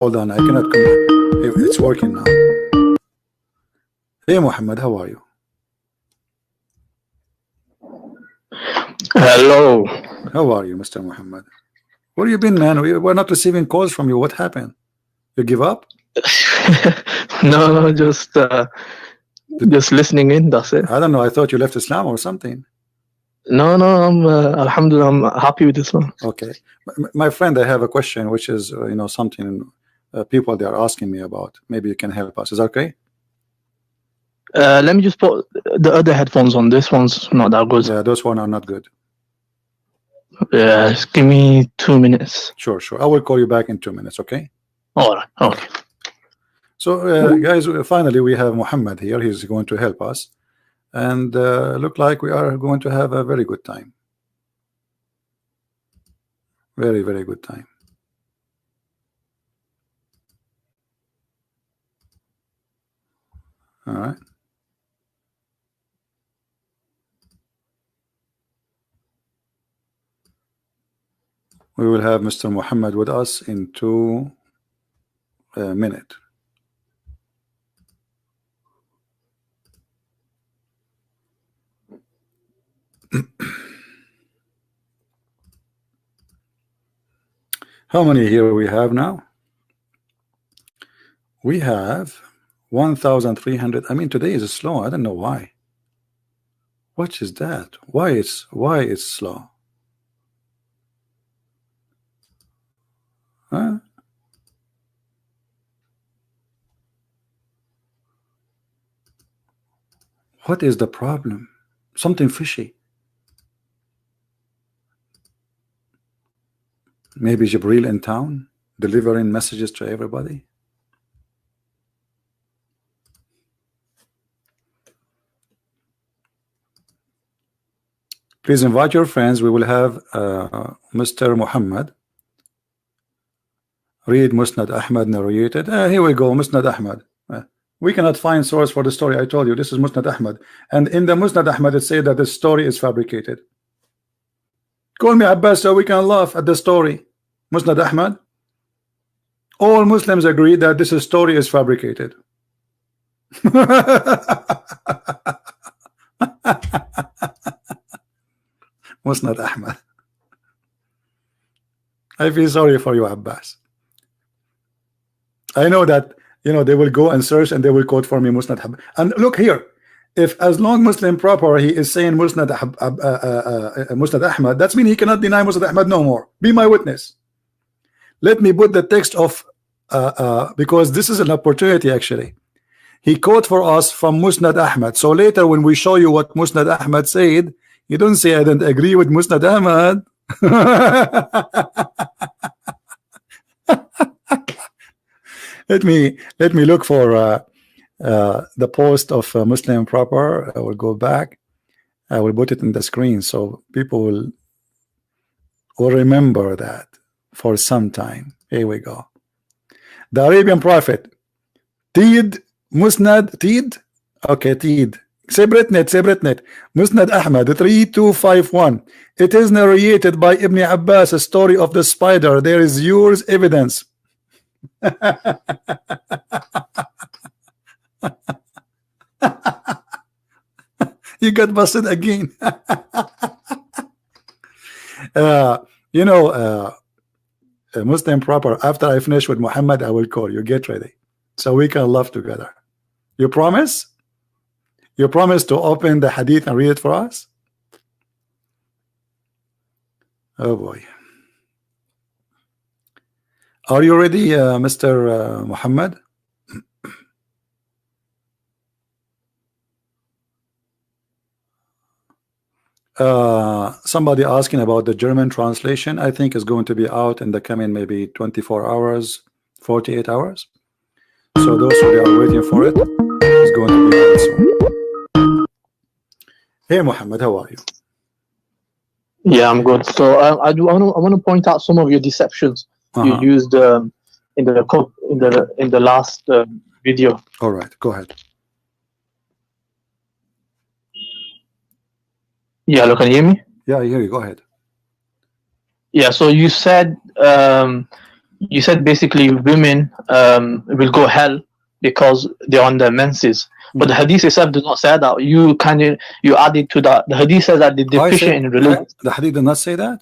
Hold on, I cannot come. It's working now. Hey Muhammad, how are you? Hello. How are you, Mr. Muhammad? Where you been, man? We're not receiving calls from you. What happened? You give up? No, just listening in. That's it. I don't know. I thought you left Islam or something. No, I'm Alhamdulillah. I'm happy with this one. Okay, my friend, I have a question, which is something people they are asking me about. Maybe you can help us. Is that okay? Let me just put the other headphones on. This one's not that good. Yeah, those one are not good. Yeah, just give me 2 minutes. Sure. I will call you back in 2 minutes. Okay. All right. Okay. So, guys, finally we have Muhammad here. He's going to help us, and look like we are going to have a very good time. Very, very good time. All right. We will have Mr. Muhammad with us in 2 minutes. How many here we have now? We have 1,300. I mean, today is slow. I don't know why. What is that? Why it's slow? Huh? What is the problem? Something fishy. Maybe Jibril in town delivering messages to everybody. Please invite your friends. We will have Mr. Muhammad read Musnad Ahmad narrated. Here we go, Musnad Ahmad. We cannot find source for the story. I told you this is Musnad Ahmad, and in the Musnad Ahmad it said that the story is fabricated. Call me Abbas so we can laugh at the story. Musnad Ahmad. All Muslims agree that this story is fabricated. Musnad Ahmad. I feel sorry for you, Abbas. I know that they will go and search and they will quote for me Musnad Ahmad. And look here, if as long Muslim proper he is saying Musnad Ahmad, that's mean he cannot deny Musnad Ahmad no more. Be my witness. Let me put the text of because this is an opportunity actually. He quote for us from Musnad Ahmad. So later when we show you what Musnad Ahmad said, you don't say I don't agree with Musnad Ahmad. Let me look for the post of Muslim proper. I will go back. I will put it in the screen so people will remember that for some time. Here we go. The Arabian Prophet. Tid Musnad Tid. Okay, Tid. Separate net. Musnad Ahmad 3251. It is narrated by Ibn Abbas, a story of the spider. There is yours evidence. You got busted again. Muslim proper, after I finish with Muhammad I will call you. Get ready so we can laugh together. You promise? You promise to open the hadith and read it for us? Oh boy. Are you ready, Mr. Muhammad? Somebody asking about the German translation. I think is going to be out in the coming maybe 24 hours, 48 hours. So those who are waiting for it is going to be out soon. Hey Muhammad, how are you? Yeah, I'm good. So I want to point out some of your deceptions you used in the last video. All right, go ahead. Yeah, look, can you hear me? Yeah, I hear you. Go ahead. Yeah, so you said you said basically women will go hell because they're on their menses. But the hadith itself does not say that. You added to that. The hadith says that they're deficient in religion. The hadith did not say that?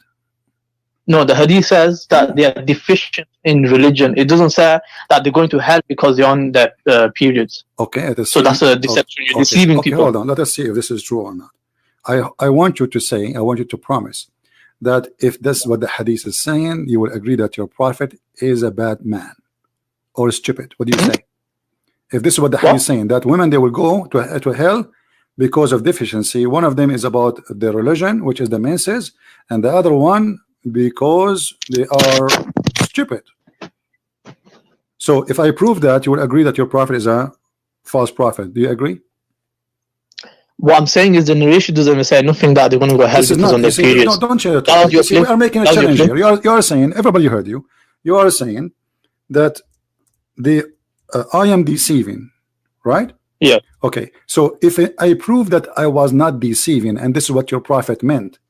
No, the hadith says that they are deficient in religion. It doesn't say that they're going to hell because they're on their periods. Okay. So that's a deception. You're deceiving people. Hold on. Let us see if this is true or not. I want you to say, I want you to promise that if this is what the hadith is saying, you will agree that your prophet is a bad man or stupid. What do you say? If this is what the hadith is saying, that women, they will go to hell because of deficiency. One of them is about their religion, which is the menses, and the other one because they are stupid. So if I prove that, you will agree that your prophet is a false prophet. Do you agree? What I'm saying is the narration doesn't say nothing that they're going to go hell because on their periods. No, don't change it. We are making a challenge here. You are saying, everybody heard you. You are saying that I am deceiving, right? Yeah. Okay. So if I prove that I was not deceiving, and this is what your prophet meant,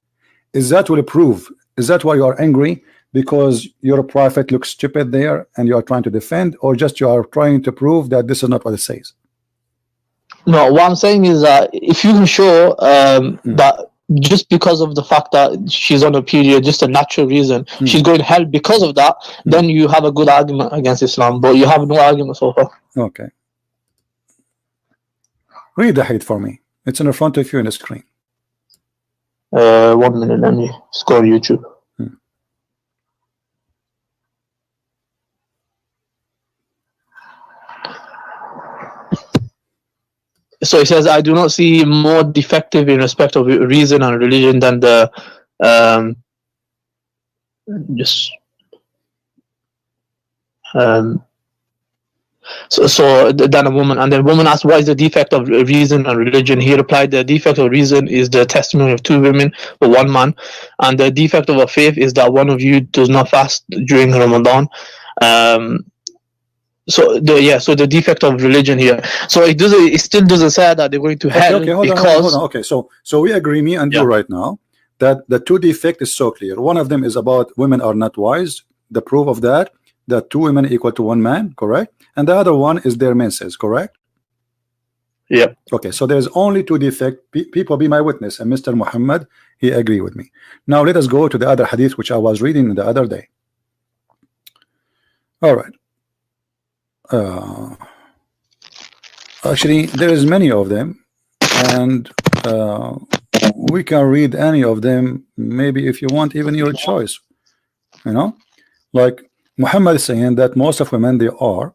is that will prove? Is that why you are angry? Because your prophet looks stupid there, and you are trying to defend, or just you are trying to prove that this is not what it says? No, what I'm saying is that if you can show that just because of the fact that she's on a period, just a natural reason, she's going to hell because of that, then you have a good argument against Islam, but you have no argument so far. Okay. Read the hadith for me. It's in front of you in the screen. 1 minute, let me score YouTube. So it says, I do not see more defective in respect of reason and religion than the than a woman. And the woman asked, what is the defect of reason and religion? He replied, the defect of reason is the testimony of 2 women or 1 man, and the defect of a faith is that one of you does not fast during Ramadan. So the defect of religion here. So it still doesn't say that they're going to hell. Okay, hold on. Okay, so we agree, me and you right now, that the 2 defect is so clear. One of them is about women are not wise. The proof of that 2 women equal to 1 man, correct? And the other one is their menses, correct? Yeah. Okay, so there's only 2 defect. People be my witness, and Mr. Muhammad, he agree with me. Now let us go to the other hadith which I was reading the other day. All right. Actually, there is many of them, and we can read any of them. Maybe if you want, even your choice. You know, like Muhammad is saying that most of women, they are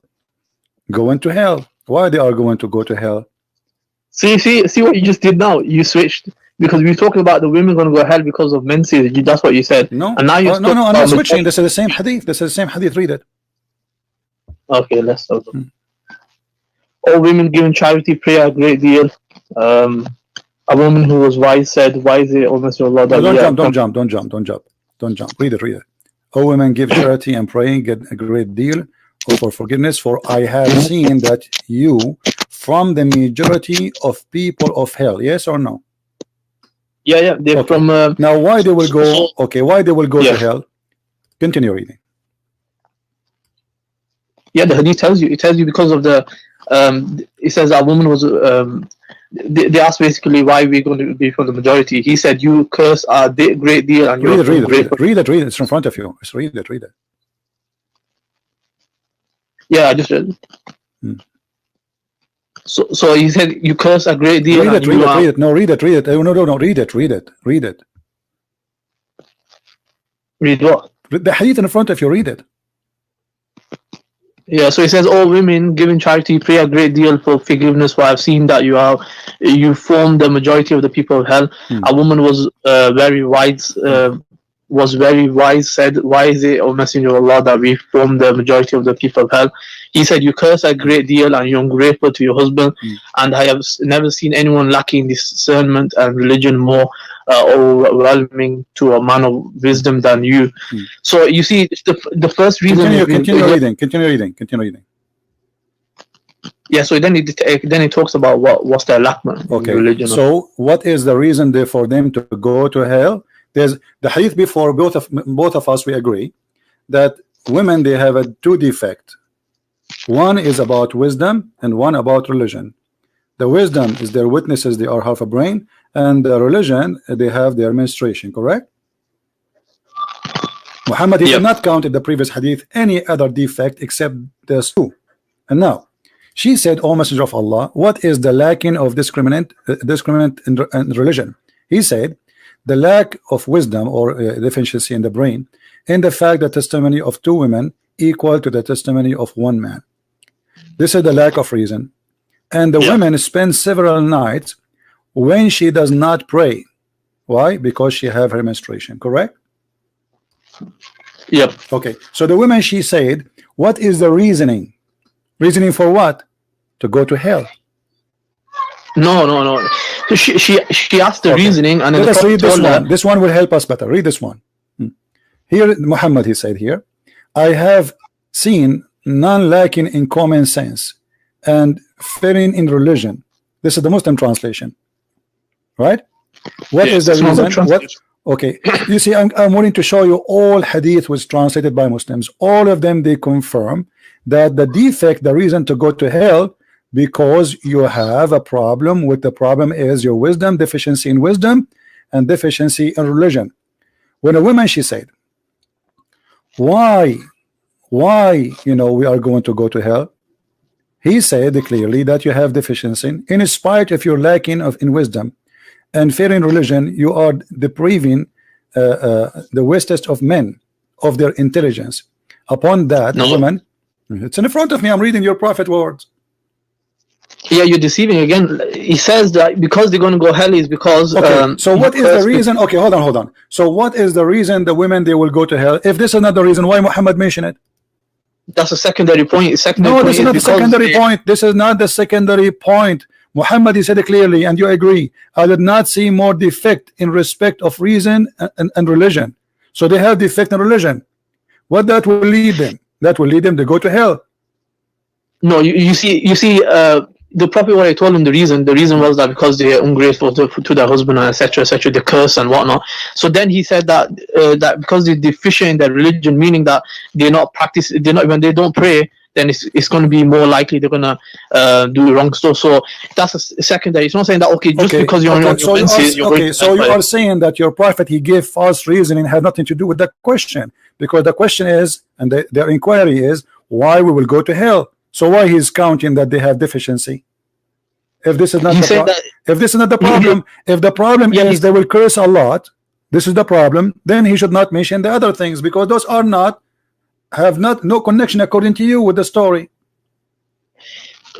going to hell. Why they are going to go to hell? See what you just did now. You switched because we were talking about the women going to go to hell because of menses. That's what you said. No, and now you're no, I'm not switching. This is the same hadith. This is the same hadith. Read it. Okay, let's start. All women given charity pray a great deal. A woman who was wise said, "Wise, O Messenger of Allah." Don't jump. Read it. All women give charity and pray, get a great deal for forgiveness. For I have seen that you from the majority of people of hell. Yes or no? Yeah. They're okay. From. Now, why they will go? Okay, why they will go to hell? Continue reading. Yeah, the hadith tells you. It tells you because of the. It says that woman was. They asked basically why we're going to be from the majority. He said, "You curse a great deal." And read it. It's in front of you. Just read it. Yeah, I just read it. So he said, "You curse a great deal." Read it. No, read it. No. Read it. Read what? The hadith in front of you. Read it. Yeah, so it says, all women giving charity pray a great deal for forgiveness, for I've seen that you form the majority of the people of hell. A woman was very wise, said, why is it, O Messenger of Allah, that we form the majority of the people of hell? He said, you curse a great deal and you're ungrateful to your husband, and I have never seen anyone lacking discernment and religion more overwhelming to a man of wisdom than you. So you see, the first reason. Continue reading. Yeah. So then it talks about what's their lack, man. Okay. Religion. So what is the reason there for them to go to hell? There's the hadith before. Both of us, we agree that women, they have a two defect. One is about wisdom and one about religion. The wisdom is their witnesses, they are half a brain, and the religion, they have their menstruation, correct? Muhammad, he did not count in the previous hadith any other defect except those two. And now she said, "O Messenger of Allah, what is the lacking of discriminant in religion?" He said, the lack of wisdom or deficiency in the brain, in the fact that testimony of two women equal to the testimony of one man. This is the lack of reason. And the women spend several nights when she does not pray. Why? Because she have her menstruation, correct? Yep. Okay, so the woman, she said, what is the reasoning? Reasoning for what? To go to hell. No. She asked the reasoning, and let us read this one. This one will help us better. Read this one. Here, Muhammad, he said here, I have seen none lacking in common sense and failing in religion. This is the Muslim translation, right? What is the reason? What? Okay, you see, I'm wanting to show you all hadith was translated by Muslims. All of them, they confirm that the defect, the reason to go to hell, because you have a problem with the problem is your wisdom, deficiency in wisdom, and deficiency in religion. When a woman, she said, why, you know, we are going to go to hell? He said clearly that you have deficiency in spite of your lacking in wisdom and fear in religion. You are depriving the wisest of men of their intelligence. Upon that, the woman, it's in front of me, I'm reading your prophet words. Yeah, you're deceiving again. He says that because they're going to go hell is because. Okay, so what is the reason? Okay, hold on. So what is the reason the women, they will go to hell? If this is not the reason, why Muhammad mentioned it? That's a secondary point. No, this is not the secondary point. This is not the secondary point. Muhammad, he said it clearly, and you agree. I did not see more defect in respect of reason and religion. So they have defect in religion. What that will lead them? That will lead them to go to hell. No, you see. The Prophet, what I told him, the reason was that because they are ungrateful to their husband, etc., the curse and whatnot. So then he said that that because they're deficient in their religion, meaning that when they don't pray, then it's going to be more likely they're going to do wrong stuff. So that's a secondary. It's not saying that because you're on your senses, so you are saying that your prophet, he gave false reasoning, had nothing to do with the question, because the question is, and their inquiry is, why we will go to hell. So why he's counting that they have deficiency? If this is not the problem, if the problem is they will curse a lot, this is the problem, then he should not mention the other things, because those are no connection according to you with the story.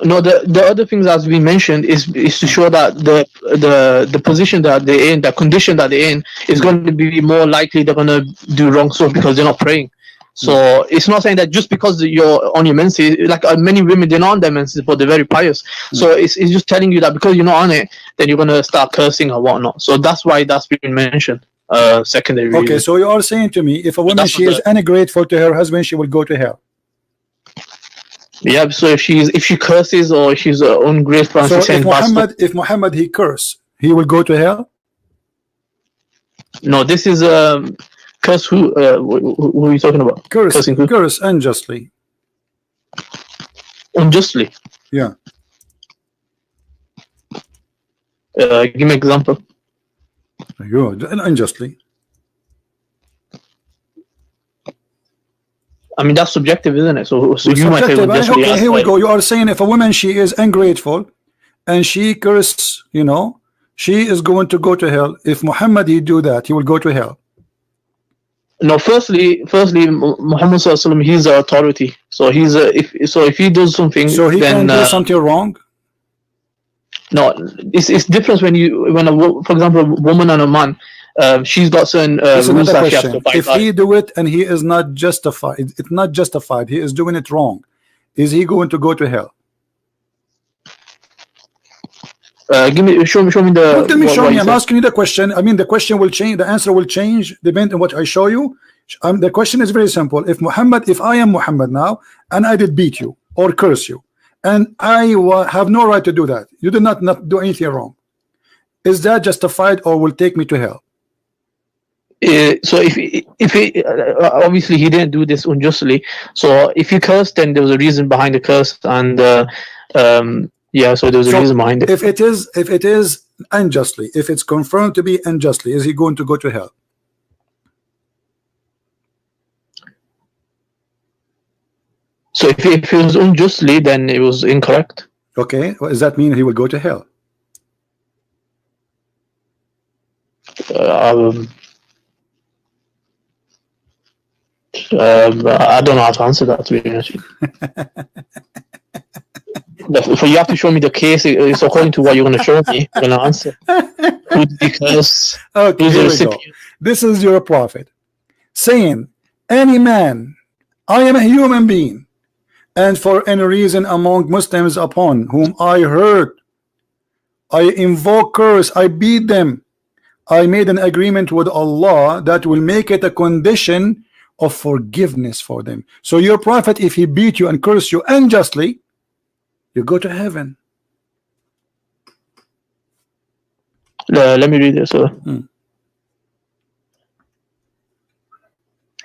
No, the other things as we mentioned is to show that the position that they're in, the condition that they're in, is going to be more likely they're going to do wrong stuff because they're not praying. So it's not saying that just because you're on your menses, like many women, they're not on their menses, but they're very pious. So it's just telling you that because you're not on it, then you're going to start cursing or whatnot. So that's why that's been mentioned. Secondary reason. Okay, so you are saying to me, if a woman, she is ungrateful to her husband, she will go to hell. Yeah, so if she curses or she's ungrateful, so if Muhammad he curse, he will go to hell. No, this is curse who are you talking about? Curse unjustly. Unjustly? Yeah. Give me an example. Unjustly. I mean, that's subjective, isn't it? So you might say unjustly. Okay, here we go. You are saying if a woman, she is ungrateful and she curses, you know, she is going to go to hell. If Muhammad he do that, he will go to hell. No, firstly, Muhammad Sallallahu Alaihi Wasallam, he's the authority. So he's if he does something, so he can do something wrong. No, it's different for example, a woman and a man, she's got certain rules that she has to abide by. If he do it and he is not justified, it's not justified. He is doing it wrong. Is he going to go to hell? Show me the. Tell me, show me. I'm asking you the question. I mean, the question will change. The answer will change depending on what I show you. The question is very simple. If I am Muhammad now, and I did beat you or curse you, and I have no right to do that, you did not do anything wrong, is that justified or will take me to hell? So if he obviously he didn't do this unjustly. So if he cursed, then there was a reason behind the curse, and yeah, so there was a reason behind it. If it is unjustly, if it's confirmed to be unjustly, is he going to go to hell? So if it was unjustly, then it was incorrect. Okay, what does that mean? He will go to hell? I don't know how to answer that, to be honest. So you have to show me the case. It's according to what you're going to show me. I'm going to answer. Because okay, here we go. This is your prophet saying, any man, I am a human being, and for any reason among Muslims upon whom I hurt, I invoke curse, I beat them, I made an agreement with Allah that will make it a condition of forgiveness for them. So your prophet, if he beat you and curse you unjustly, you go to heaven. Let me read this.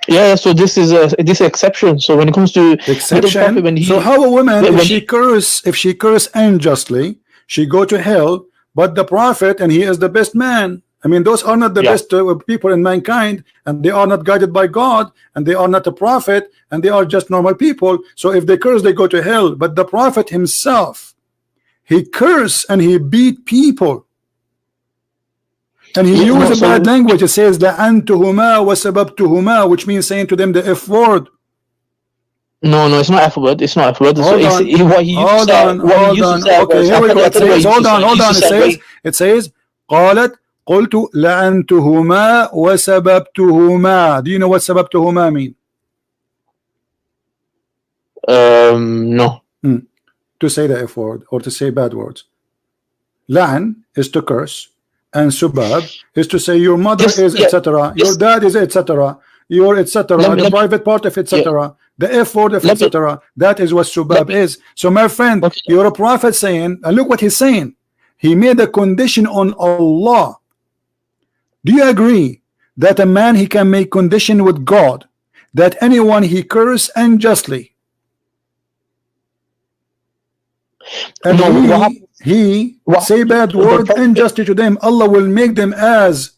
Yeah, so this is this exception. So when it comes to exception, prophet, so how a woman, if she curse unjustly, she go to hell, but the prophet, and he is the best man. I mean, those are not the best people in mankind, and they are not guided by God, and they are not a prophet, and they are just normal people. So if they curse, they go to hell. But the prophet himself, he cursed and he beat people, and he used a bad language. It says la'antuhuma wa sababtuhuma, which means saying to them the F word. No, it's not F word. It's not F word. Hold on. Okay, here we go. It says, hold on. It says قالت قلت لعنتهما وسببتهما. Do you know what سببتهما mean? No. To say the F word or to say bad words. La'an is to curse, and subab is to say your mother is etc. Your dad is etc. Your etc. The private part of etc. The F word of etc. That is what subab is. So my friend, you're a prophet saying, and look what he's saying. He made a condition on Allah. Do you agree that a man, he can make condition with God that anyone he curse unjustly, and he say bad word unjustly to them, Allah will make them as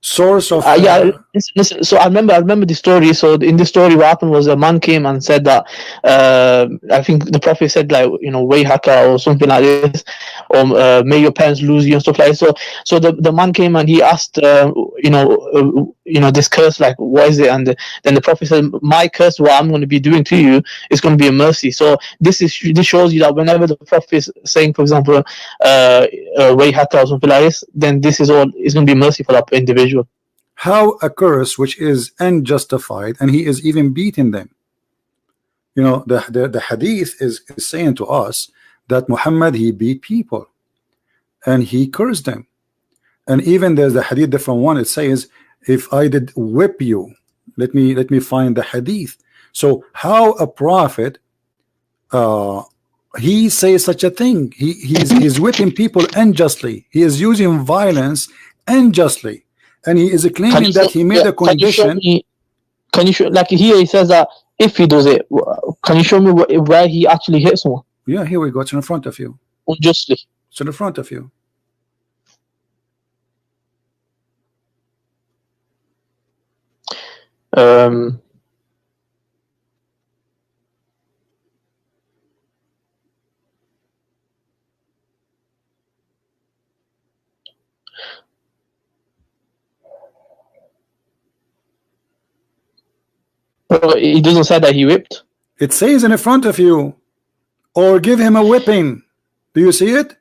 source of listen, so I remember the story. So in the story, what happened was a man came and said that I think the prophet said, like, you know, way haka or something like this, or may your parents lose you and stuff like that. So the man came and he asked you know, this curse, like, what is it? And then the prophet said, my curse, what I'm going to be doing to you is going to be a mercy. So this shows you that whenever the prophet is saying, for example, way haka or something like this, then this is going to be mercy for that individual. How a curse which is unjustified, and he is even beating them. You know, the hadith is saying to us that Muhammad, he beat people and he cursed them. And even there's the hadith different one. It says, if I did whip you, let me find the hadith. So how a prophet he says such a thing? He's whipping people unjustly. He is using violence unjustly. And he is claiming that he made a condition. Can you show, like here he says that if he does it, can you show me where he actually hit someone? Yeah, here we go. It's in front of you. Unjustly. It's in front of you. He doesn't say that he whipped. It says in front of you, or give him a whipping. Do you see it?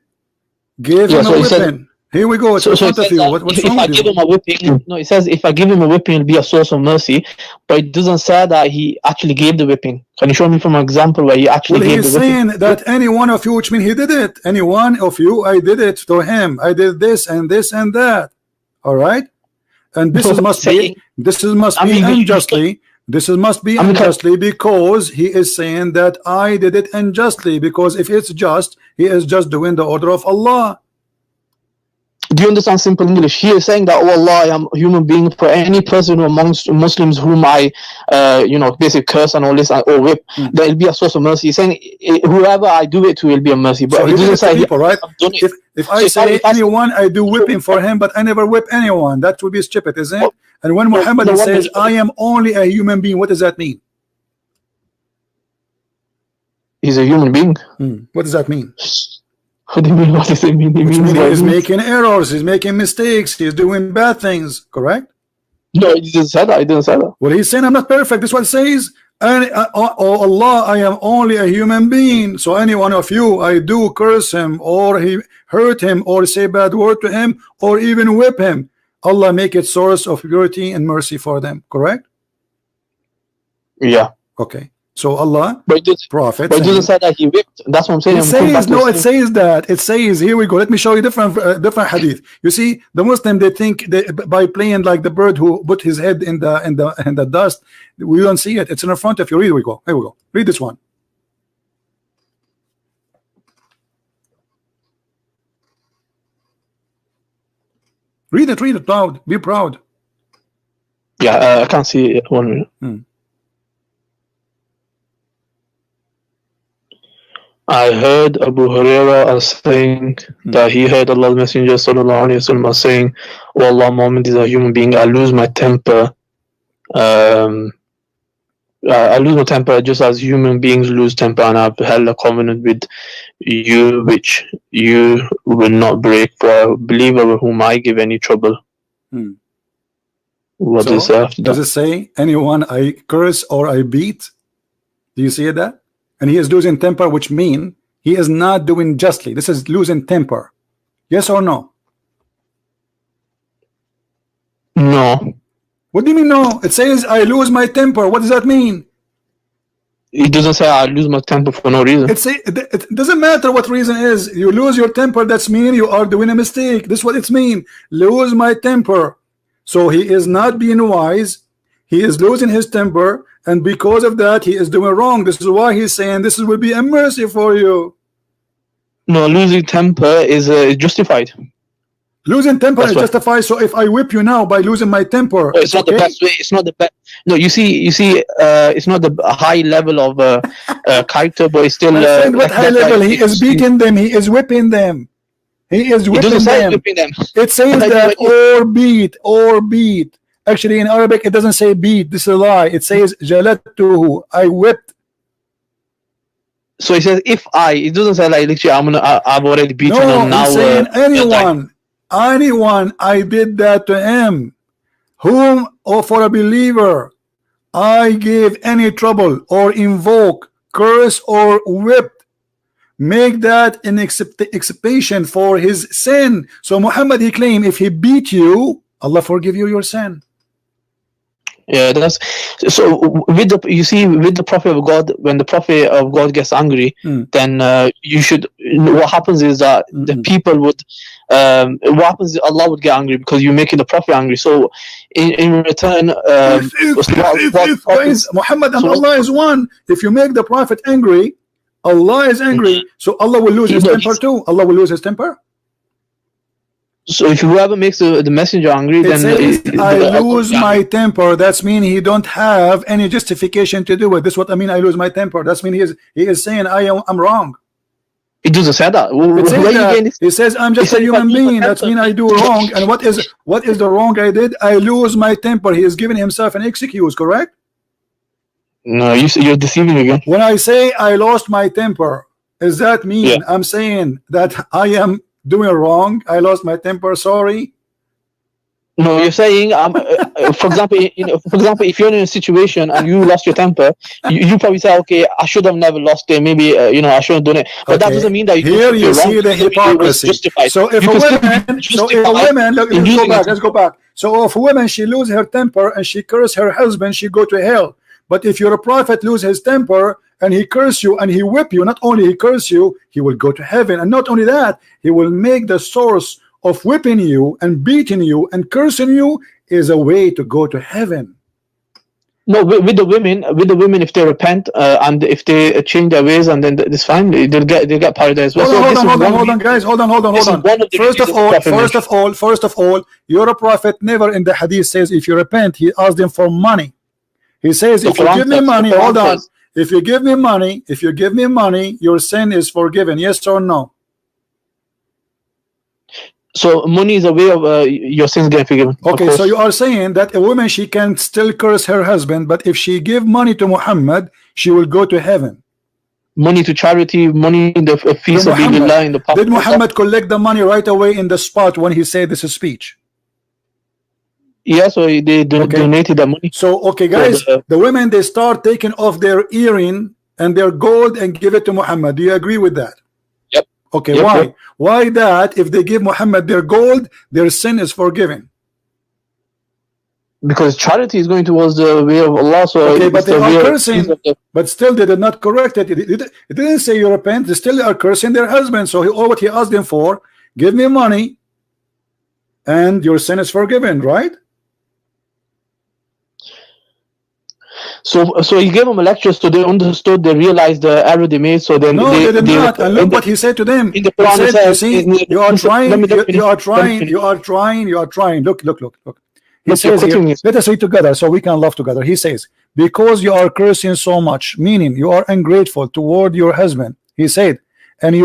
Give him a whipping. Here we go. It's in front of you. What's wrong with you? If I give him a whipping, no, it says if I give him a whipping, it'll be a source of mercy. But it doesn't say that he actually gave the whipping. Can you show me from an example where he actually gave the whipping? He's saying that any one of you, which means he did it. Any one of you, I did it to him. I did this and this and that. All right. And this must be unjustly. This must be unjustly, because he is saying that I did it unjustly, because if it's just, he is just doing the order of Allah. Do you understand simple English? He is saying that, oh Allah, I am a human being. For any person amongst Muslims whom I, basically curse and all this or whip, there will be a source of mercy. He's saying whoever I do it to will be a mercy. But so it doesn't say people, right? If I say anyone, I do whipping for him, but I never whip anyone, that would be stupid, isn't it? And when Muhammad says, I am only a human being, what does that mean? He's a human being. What does that mean? What do you mean? What does it mean? He's making errors, he's making mistakes, he's doing bad things, correct? No, he didn't say that. He didn't say that. Well, he's saying I'm not perfect. This is what it says. And oh Allah, I am only a human being. So any one of you, I do curse him, or he hurt him, or say bad word to him, or even whip him. Allah make it source of purity and mercy for them. Correct? Yeah. Okay. So Allah, Prophet, but it doesn't say that he whipped. That's what I'm saying. It says that. It says, here we go. Let me show you different hadith. You see, the Muslim, they think by playing like the bird who put his head in the dust. We don't see it. It's in front of you. Here we go. Here we go. Read this one. Read it. Read it loud. Be proud. Yeah, I can't see it. 1 minute. I heard Abu Huraira saying that he heard Allah's Messenger sallallahu alaihi wasallam saying, "Oh Allah, Muhammad is a human being. I lose my temper. I lose my temper just as human beings lose temper, and I've held a covenant with you which you will not break for a believer whom I give any trouble." What is that? Does it say anyone I curse or I beat? Do you see that? And he is losing temper, which means he is not doing justly. This is losing temper. Yes or no? No. What do you mean no? It says I lose my temper. What does that mean? It doesn't say I lose my temper for no reason. It doesn't matter what reason is. You lose your temper, that's mean you are doing a mistake. This is what it's mean. Lose my temper. So he is not being wise. He is losing his temper, and because of that, he is doing wrong. This is why he's saying this will be a mercy for you. No, losing temper is justified. Losing temper is justified. So if I whip you now by losing my temper, it's not the best way. It's not the best. No, you see, it's not the high level of character, but it's still. What high level? He is beating them. He is whipping them. He is whipping them. It says that or beat. Actually, in Arabic, it doesn't say beat. This is a lie. It says jalattuhu. I whipped. So it says if I. It doesn't say like literally I've already beaten him now. It's saying anyone I did that to him, whom or for a believer I gave any trouble or invoke, curse or whipped, make that an expiation for his sin. So Muhammad, he claimed if he beat you, Allah forgive you your sin. Yeah, that's so. With the Prophet of God, when the Prophet of God gets angry, then you should. What happens is that the people would. What happens is Allah would get angry because you're making the Prophet angry. So, in return, Muhammad and Allah is one. If you make the Prophet angry, Allah is angry. So Allah will lose his temper too. Allah will lose his temper. So if whoever makes the messenger angry, then I lose my temper. That's mean he don't have any justification to do it. This is what I mean. I lose my temper. That's mean he is saying I'm wrong. It doesn't say that. He says I'm just a human being. That means I do wrong. And what is the wrong I did? I lose my temper. He is giving himself an excuse. Correct? No, you're deceiving again. When I say I lost my temper, does that mean I'm saying that I am doing wrong? I lost my temper. Sorry. No, you're saying, for example, if you're in a situation and you lost your temper, you probably say, okay, I should have never lost it. Maybe I shouldn't have done it. But that doesn't mean that you see the hypocrisy. So if a woman, let's go back. So if a woman she lose her temper and she curse her husband, she go to hell. But if your prophet lose his temper and he curse you and he whip you, not only he curse you, he will go to heaven. And not only that, he will make the source of whipping you and beating you and cursing you is a way to go to heaven. No, with the women, if they repent and if they change their ways, and then it's fine. They'll get paradise. Hold on, guys. Hold on. First of all, your prophet never in the hadith says if you repent, he asked them for money. He says if you give me money, hold on. If you give me money, your sin is forgiven. Yes or no? So money is a way of your sins getting forgiven. Okay, so you are saying that a woman, she can still curse her husband, but if she give money to Muhammad, she will go to heaven. Money to charity, money in the feast of Allah in the public. Did Muhammad collect the money right away in the spot when he said this speech? Yeah, so they donated the money. So okay, guys, the women, they start taking off their earring and their gold and give it to Muhammad. Do you agree with that? Yep. Okay, yep, why? Yep. Why that if they give Muhammad their gold, their sin is forgiven? Because charity is going towards the way of Allah. So okay, but they are cursing, but still they did not correct it. It didn't say you repent. They still are cursing their husband. So all what he asked them for, give me money and your sin is forgiven, right? So he gave them a lecture, so they understood, they realized the error they made. So then no, they did not. And look what he said to them. In the Quran, he said, you see, you are trying. Look. He says here, let us read together so we can laugh together. He says, because you are cursing so much, meaning you are ungrateful toward your husband. He said, and he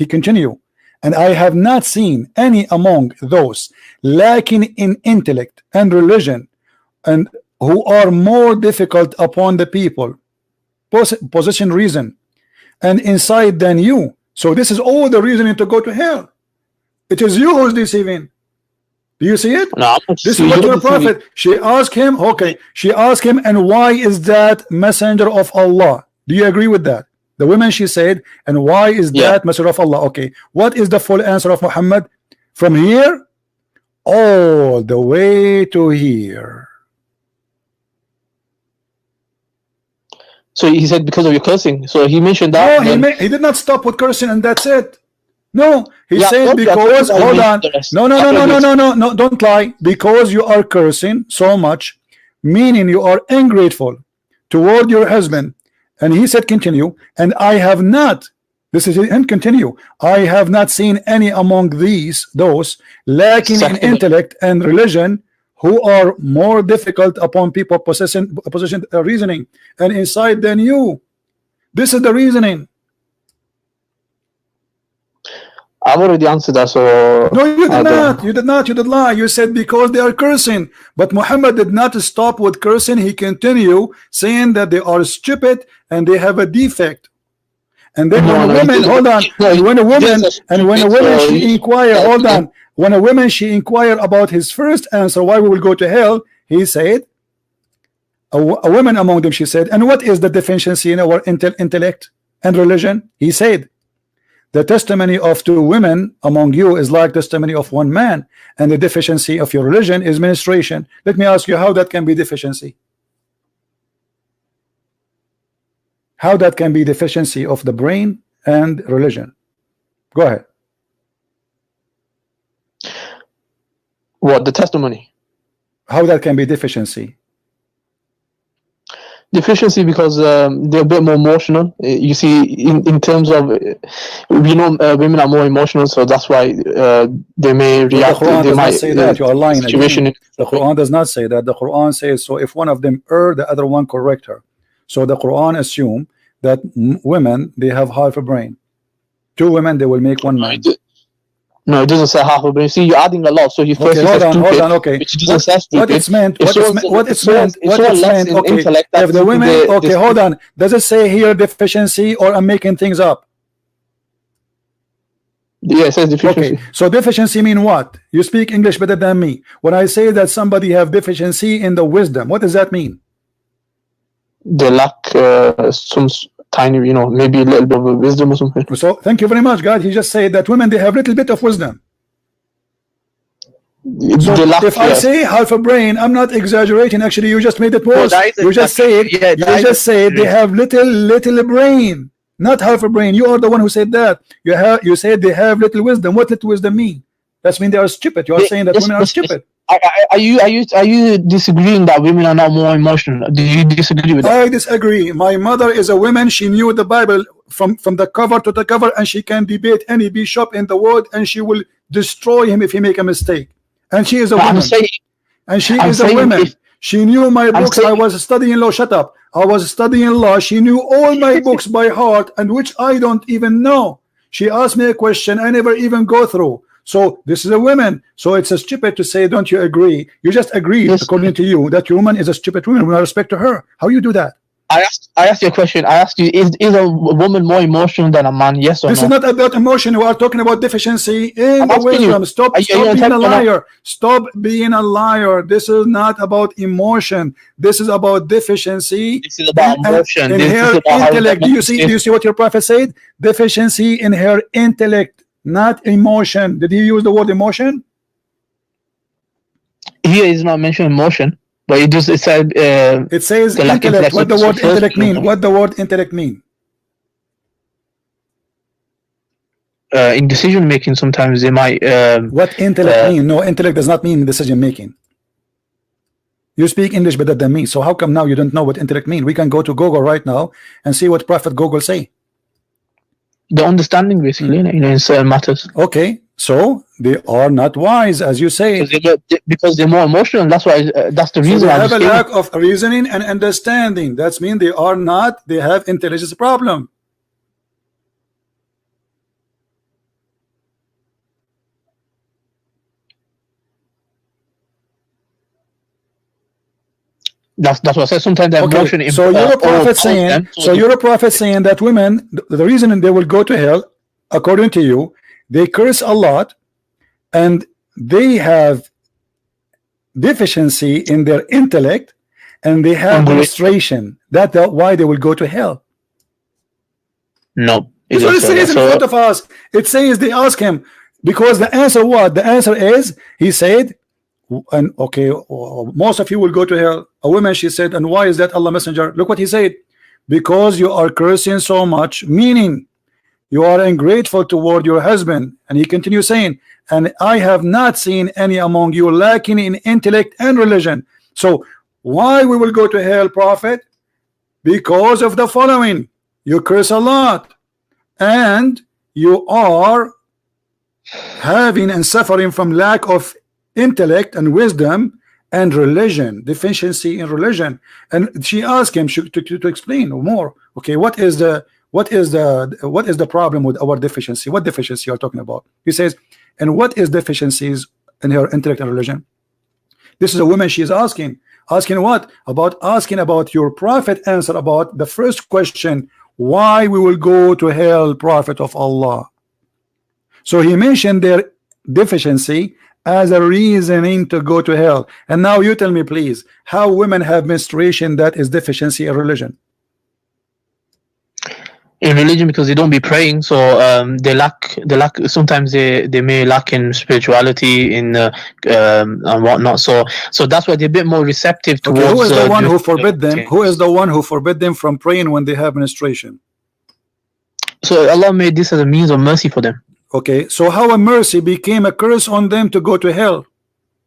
continued, and I have not seen any among those lacking in intellect and religion, and who are more difficult upon the people, possession, reason, and insight than you. So this is all the reasoning to go to hell. It is you who's deceiving. Do you see it? No, this is what your prophet. She asked him. Okay, she asked him, and why is that messenger of Allah? Do you agree with that? The women, she said, and why is that messenger of Allah? Okay, what is the full answer of Muhammad? From here all the way to here. So he said because of your cursing. So he mentioned that. No, he did not stop with cursing and that's it. No, he said because hold on. No, don't lie. Because you are cursing so much, meaning you are ungrateful toward your husband. And he said, continue. And I have not. This is and continue. I have not seen any among those lacking in intellect and religion, who are more difficult upon people possessing reasoning and insight than you. This is the reasoning. I've already answered that. So no, you did not. You did not. You did lie. You said because they are cursing. But Muhammad did not stop with cursing. He continued saying that they are stupid and they have a defect. And then when a woman, hold on, and when a woman, she inquire, hold on. When a woman, she inquired about his first answer, why we will go to hell, he said, a woman among them, she said, and what is the deficiency in our intellect and religion? He said, the testimony of 2 women among you is like testimony of 1 man, and the deficiency of your religion is menstruation. Let me ask you how that can be deficiency. How that can be deficiency of the brain and religion. Go ahead. What, the testimony? How that can be deficiency? Deficiency because they're a bit more emotional. You see, in terms of, women are more emotional, so that's why they may react. The Quran does not say that. You are lying. The Quran does not say that. The Quran says, so if one of them err, the other one correct her. So the Quran assume that women, they have half a brain. 2 women, they will make 1 man. No, it doesn't say half a brain. See, you're adding a lot. So you first hold on. Okay. Which doesn't say stupid. What it's meant. Okay. If the women. Okay, hold on. Does it say here deficiency, or I'm making things up? Yeah, it says deficiency. Okay. So deficiency mean what? You speak English better than me. When I say that somebody have deficiency in the wisdom, what does that mean? They lack some tiny, maybe a little bit of wisdom or something. So thank you very much, God. He just said that women, they have little bit of wisdom. So if I say half a brain, I'm not exaggerating. Actually, you just made it worse. You just said they have little brain, not half a brain. You are the one who said that. You said they have little wisdom. What little wisdom mean? That means they are stupid. You are saying that women are stupid. Are you disagreeing that women are not more emotional? Do you disagree with that? I disagree. My mother is a woman. She knew the Bible from the cover to the cover, and she can debate any bishop in the world, and she will destroy him if he make a mistake. And she is a woman. And she is a woman. She knew my books. I was studying law. Shut up. I was studying law. She knew all my books by heart, and which I don't even know. She asked me a question I never even go through. So this is a woman. So it's a stupid to say, don't you agree? You just agreed, according to you, that your woman is a stupid woman with respect to her. How you do that? I asked you a question. I asked you, is a woman more emotional than a man? Yes or no? This is not about emotion. We are talking about deficiency in the wisdom. Stop being a liar. Stop being a liar. This is not about emotion. This is about deficiency. This is about emotion. In her intellect. Do you see what your prophet said? Deficiency in her intellect, not emotion. Did he use the word emotion? Here is not mentioned emotion. But it said it says intellect. What the word intellect mean? What the word intellect mean? In decision making, sometimes they might. What intellect mean? No, intellect does not mean decision making. You speak English better than me, so how come now you don't know what intellect mean? We can go to Google right now and see what Prophet Google say. The understanding, basically, in certain matters. Okay. So they are not wise, as you say, because they're more emotional. That's why. That's the reason. So they have a lack of reasoning and understanding. That's mean they are not. They have intelligence problem. That's what I said. Sometimes the emotion. So you're a prophet saying. So you're a prophet saying that women, the reason they will go to hell, according to you, they curse a lot, and they have deficiency in their intellect, and they have frustration. That's why they will go to hell. No, it says in front of us. It says they ask him because the answer what? The answer is he said, and okay, most of you will go to hell. A woman, she said, and why is that, Allah Messenger? Look what he said. Because you are cursing so much, meaning you are ungrateful toward your husband. And he continues saying, and I have not seen any among you lacking in intellect and religion. So why we will go to hell, Prophet? Because of the following: you curse a lot, and you are having and suffering from lack of intellect and wisdom and religion, deficiency in religion. And she asked him to explain more. Okay, what is the problem with our deficiency? What deficiency are you talking about? He says, and what is deficiencies in her intellect and religion? This is a woman. She is asking what? Asking about your prophet answer about the first question, why we will go to hell, Prophet of Allah. So he mentioned their deficiency as a reasoning to go to hell. And now you tell me, please, how women have menstruation that is deficiency in religion? In religion, because they don't be praying, so they lack. Sometimes they may lack in spirituality, in and whatnot. So that's why they're a bit more receptive towards. Okay, who is the one who forbid them? Who is the one who forbid them from praying when they have menstruation? So Allah made this as a means of mercy for them. Okay, so how a mercy became a curse on them to go to hell?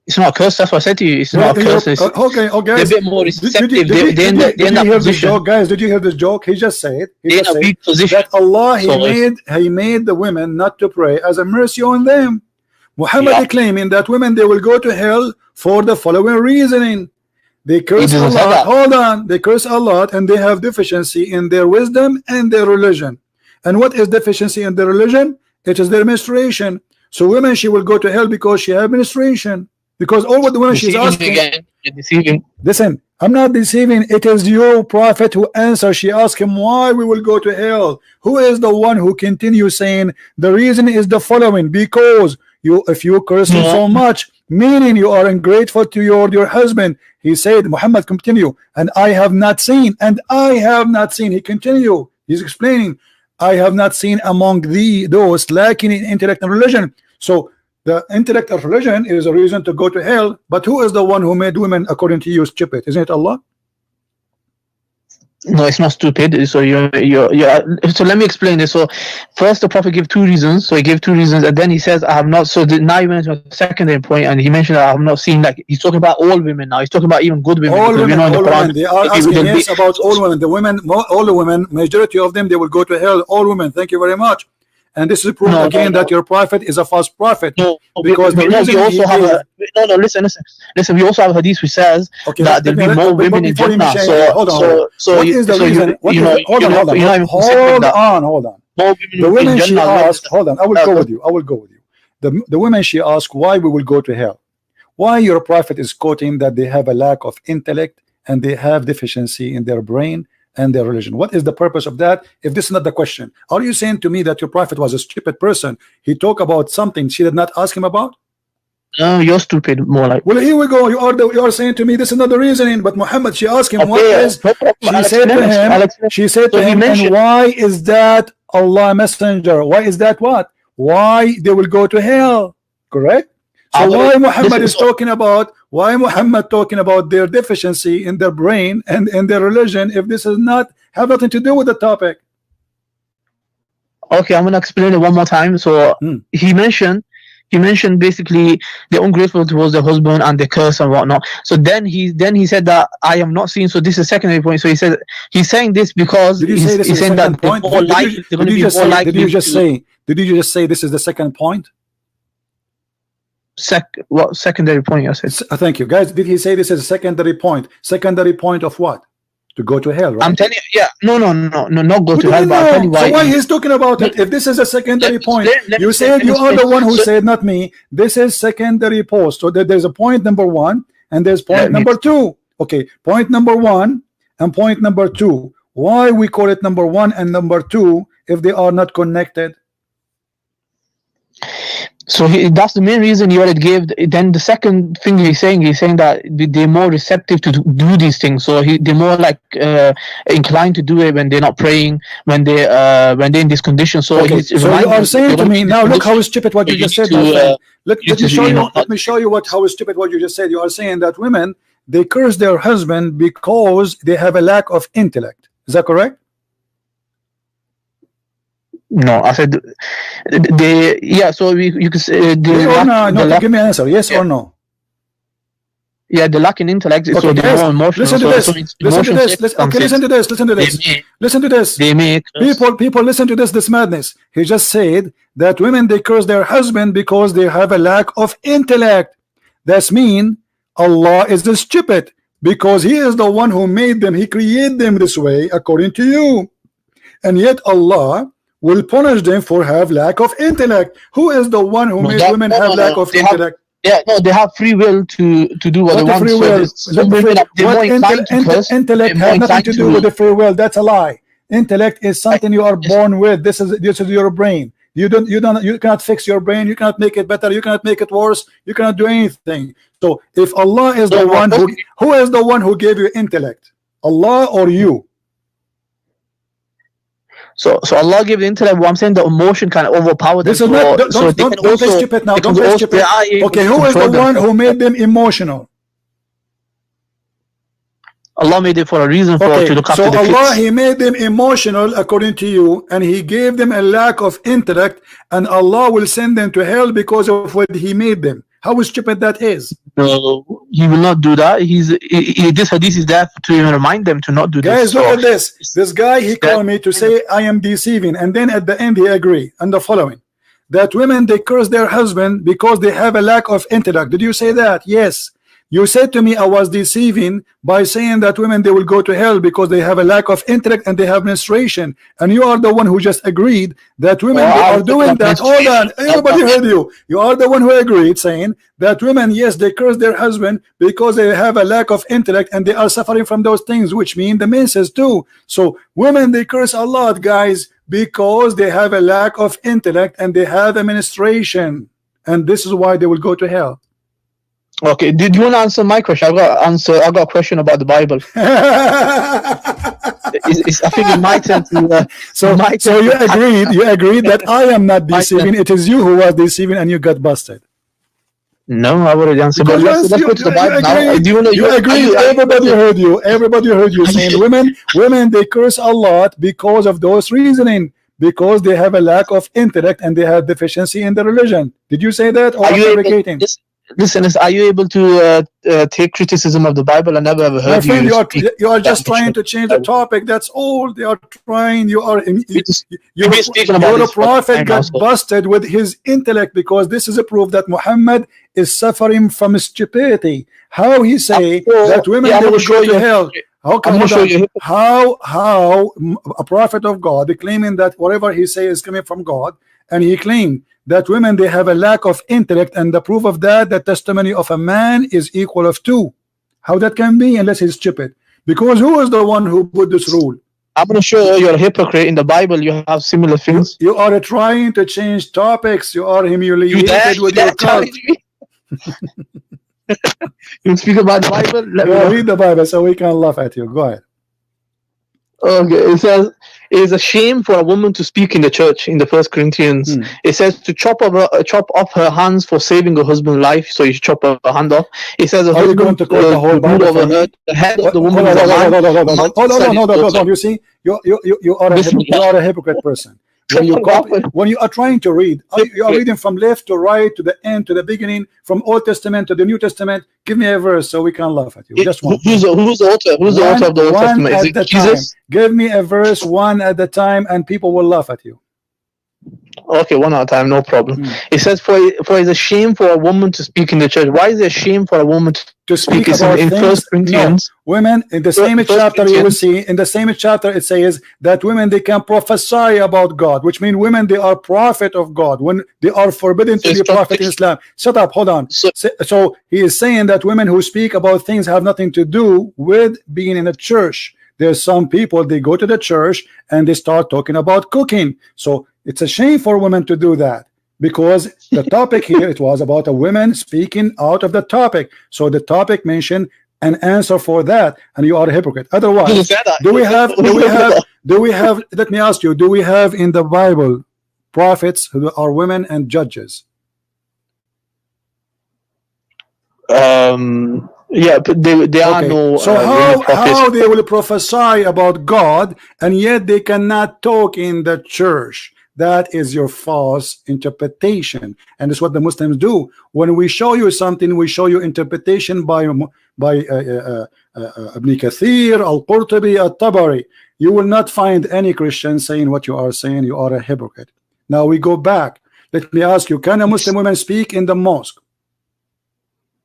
It's not a curse. That's what I said to you. It's not a curse. Okay, they're a bit more receptive. Did you hear this joke, guys? Did you hear this joke? He just said that Allah he made the women not to pray as a mercy on them. Muhammad claiming that women, they will go to hell for the following reasoning: they curse a lot. Hold on, they curse a lot, and they have deficiency in their wisdom and their religion. And what is deficiency in their religion? It is their menstruation. So women, she will go to hell because she have menstruation. Because all what the women she's asking. You're deceiving. Listen, I'm not deceiving. It is your prophet who answered. She asked him why we will go to hell. Who is the one who continues saying the reason is the following: because if you curse him so much, meaning you are ungrateful to your husband. He said, Muhammad continue, and I have not seen, he continue, he's explaining, I have not seen among those lacking in intellect and religion. So the intellect of religion is a reason to go to hell. But who is the one who made women, according to you, stupid? Isn't it Allah? No, it's not stupid. So so let me explain this. So first, the Prophet gave two reasons. So he gave two reasons, and then he says, "I have not." So now he went to a secondary point, and he mentioned that I have not seen. Like he's talking about all women now. He's talking about even good women. All women, all women. They are asking yes about all women. The women, all the women, majority of them, they will go to hell. All women. Thank you very much. And this is proof again that your prophet is a false prophet. Because the reason we also have listen. We also have a hadith which says that there will be more women in Jannah. So what is the reason? Hold on. The women she asked. Hold on. I will go with you. The women she asked why we will go to hell. Why your prophet is quoting that they have a lack of intellect and they have deficiency in their brain and their religion. What is the purpose of that if this is not the question? Are you saying to me that your prophet was a stupid person? He talked about something she did not ask him about? No, you're stupid, more like. Well, here we go. You are saying to me this is not the reasoning, but Muhammad, she asked him what is. She said to him, and why is that Allah Messenger? Why is that what? Why they will go to hell? Correct? So why Muhammad is talking about their deficiency in their brain and in their religion if this is not have nothing to do with the topic? Okay, I'm gonna explain it one more time. So he mentioned basically the ungrateful towards the husband and the curse and whatnot. So then he said that I am not seeing. So this is a secondary point. So he said he's saying this because he's saying that point. Did you just say this is the second point? What secondary point you said? Thank you, guys. Did he say this is a secondary point? Secondary point of what? To go to hell, right? I'm telling you, yeah. No, not go to hell. But I'll tell you why. So why he's talking about it? If this is a secondary point, you said you are the one who said, not me. This is secondary post. So there's a point number one and there's point number two. Okay, point number one and point number two. Why we call it number one and number two if they are not connected? So that's the main reason you already gave. Then the second thing he's saying that they're more receptive to do these things. So they're more like inclined to do it when they're not praying, when they're in this condition. So, okay. So you are saying to me now, look how stupid what you just said. Let me show you how stupid what you just said. You are saying that women, they curse their husband because they have a lack of intellect. Is that correct? No, I said so you could say give me an answer. Yes or no? Yeah, the lack in intellect is so they're more emotional. Listen to this. They make people listen to this madness. He just said that women, they curse their husband because they have a lack of intellect. That's mean Allah is the stupid because he is the one who made them. He created them this way according to you, and yet Allah will punish them for have lack of intellect. Who is the one who made women have lack of intellect? They have free will to do what they want. Free will? Intellect has nothing to do with the free will. That's a lie. Intellect is something you are born with. This is your brain. You cannot fix your brain. You cannot make it better. You cannot make it worse. You cannot do anything. So if Allah is the one who is the one who gave you intellect, Allah or you? So Allah gave the intellect, but I'm saying the emotion can overpower them. Don't play stupid now. Don't play stupid. Okay, who is the one who made them emotional? Allah made it for a reason to look after the kids. So Allah, he made them emotional according to you, and he gave them a lack of intellect, and Allah will send them to hell because of what he made them. How stupid that is. No, he will not do that. This hadith is there to even remind them to not do this. Guys, look at this. This guy, he called me to say I am deceiving, and then at the end he agreed. And the following, that women, they curse their husband because they have a lack of intellect. Did you say that? Yes. You said to me I was deceiving by saying that women, they will go to hell because they have a lack of intellect and they have menstruation, and you are the one who just agreed that women, they are doing that. Hold on, everybody heard you. You are the one who agreed, saying that women, yes, they curse their husband because they have a lack of intellect and they are suffering from those things, which mean the menses too. So women, they curse a lot, guys, because they have a lack of intellect and they have a menstruation, and this is why they will go to hell. Okay, did you want to answer my question? I got a question about the Bible. I think it might turn to. So you agreed that I am not deceiving. It is you who was deceiving, and you got busted. No, I already answered. But Because let's go to the Bible now. Do you want to? You agreed. Everybody heard you. Everybody heard you saying women they curse a lot because of those reasoning, because they have a lack of intellect and they have deficiency in the religion. Did you say that, or are you fabricating? Listen, are you able to take criticism of the Bible? I never ever heard friend, you are just trying to change the topic. That's all they are trying. Your prophet got busted with his intellect, because this is a proof that Muhammad is suffering from stupidity. How he say that women they will go to hell? How a prophet of God claiming that whatever he say is coming from God, and he claimed that women they have a lack of intellect, and the proof of that, the testimony of a man is equal of 2. How that can be unless he's stupid? Because who is the one who put this rule? I'm going to show you're a hypocrite. In the Bible you have similar things. You are trying to change topics. You are humiliated with your cult. You speak about the Bible? Read the Bible so we can laugh at you. Go ahead. Okay, it says it is a shame for a woman to speak in the church. In the 1 Corinthians, it says to chop off her hands for saving her husband's life. So you chop her hand off. It says a husband going to quote the whole Bible over her. The head of the woman is a man. Hold on. You see, you are a hypocrite person. When you are trying to read, you are reading from left to right to the end to the beginning, from Old Testament to the New Testament. Give me a verse so we can laugh at you. Just one. Who's the author? Who's the author of the Old Testament? Is it Jesus? Give me a verse one at a time, and people will laugh at you. Okay, one at a time, no problem. It says, for it's a shame for a woman to speak in the church. Why is it a shame for a woman to speak about in 1 Corinthians? No. Women, in the same chapter, you will see, in the same chapter, it says that women, they can prophesy about God, which means women, they are prophet of God, when they are forbidden to be a prophet in Islam. Shut up, hold on. So he is saying that women who speak about things have nothing to do with being in a church. There's some people, they go to the church and they start talking about cooking. So it's a shame for women to do that, because the topic here, it was about a woman speaking out of the topic. So the topic mentioned an answer for that, and you are a hypocrite. Otherwise, do we have, let me ask you, do we have in the Bible prophets who are women and judges? Yeah, but they are no. So how they will prophesy about God and yet they cannot talk in the church? That is your false interpretation, and it's what the Muslims do. When we show you something, we show you interpretation by Ibn Kathir, Al-Qurtubi, Al-Tabari. You will not find any Christian saying what you are saying. You are a hypocrite. Now we go back. Let me ask you: can a Muslim woman speak in the mosque?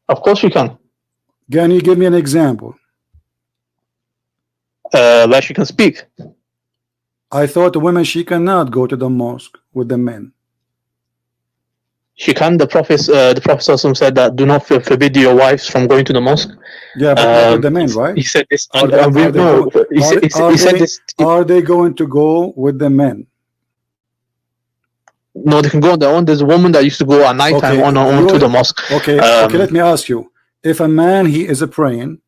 Of course we can. Can you give me an example? Where she can speak. I thought the women, she cannot go to the mosque with the men. She can. The Prophet also said that do not forbid your wives from going to the mosque. Yeah, but not with the men, right? He said this. Are they going to go with the men? No, they can go on their own. There's a woman that used to go at night time on her own to the mosque. Okay, let me ask you. If a man, he is praying,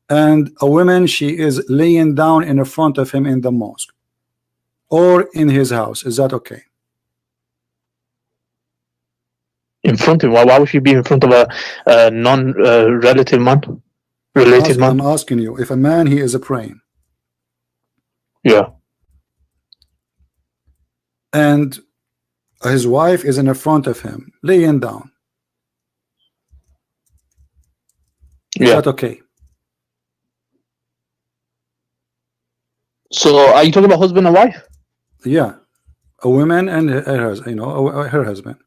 and a woman, she is laying down in the front of him in the mosque or in his house, is that okay? In front of him? Why would she be in front of a non-relative man? Related man? I'm asking you, if a man, he is praying. Yeah. And his wife is in the front of him, laying down. Is that okay? So are you talking about husband and wife? Yeah, a woman and her husband.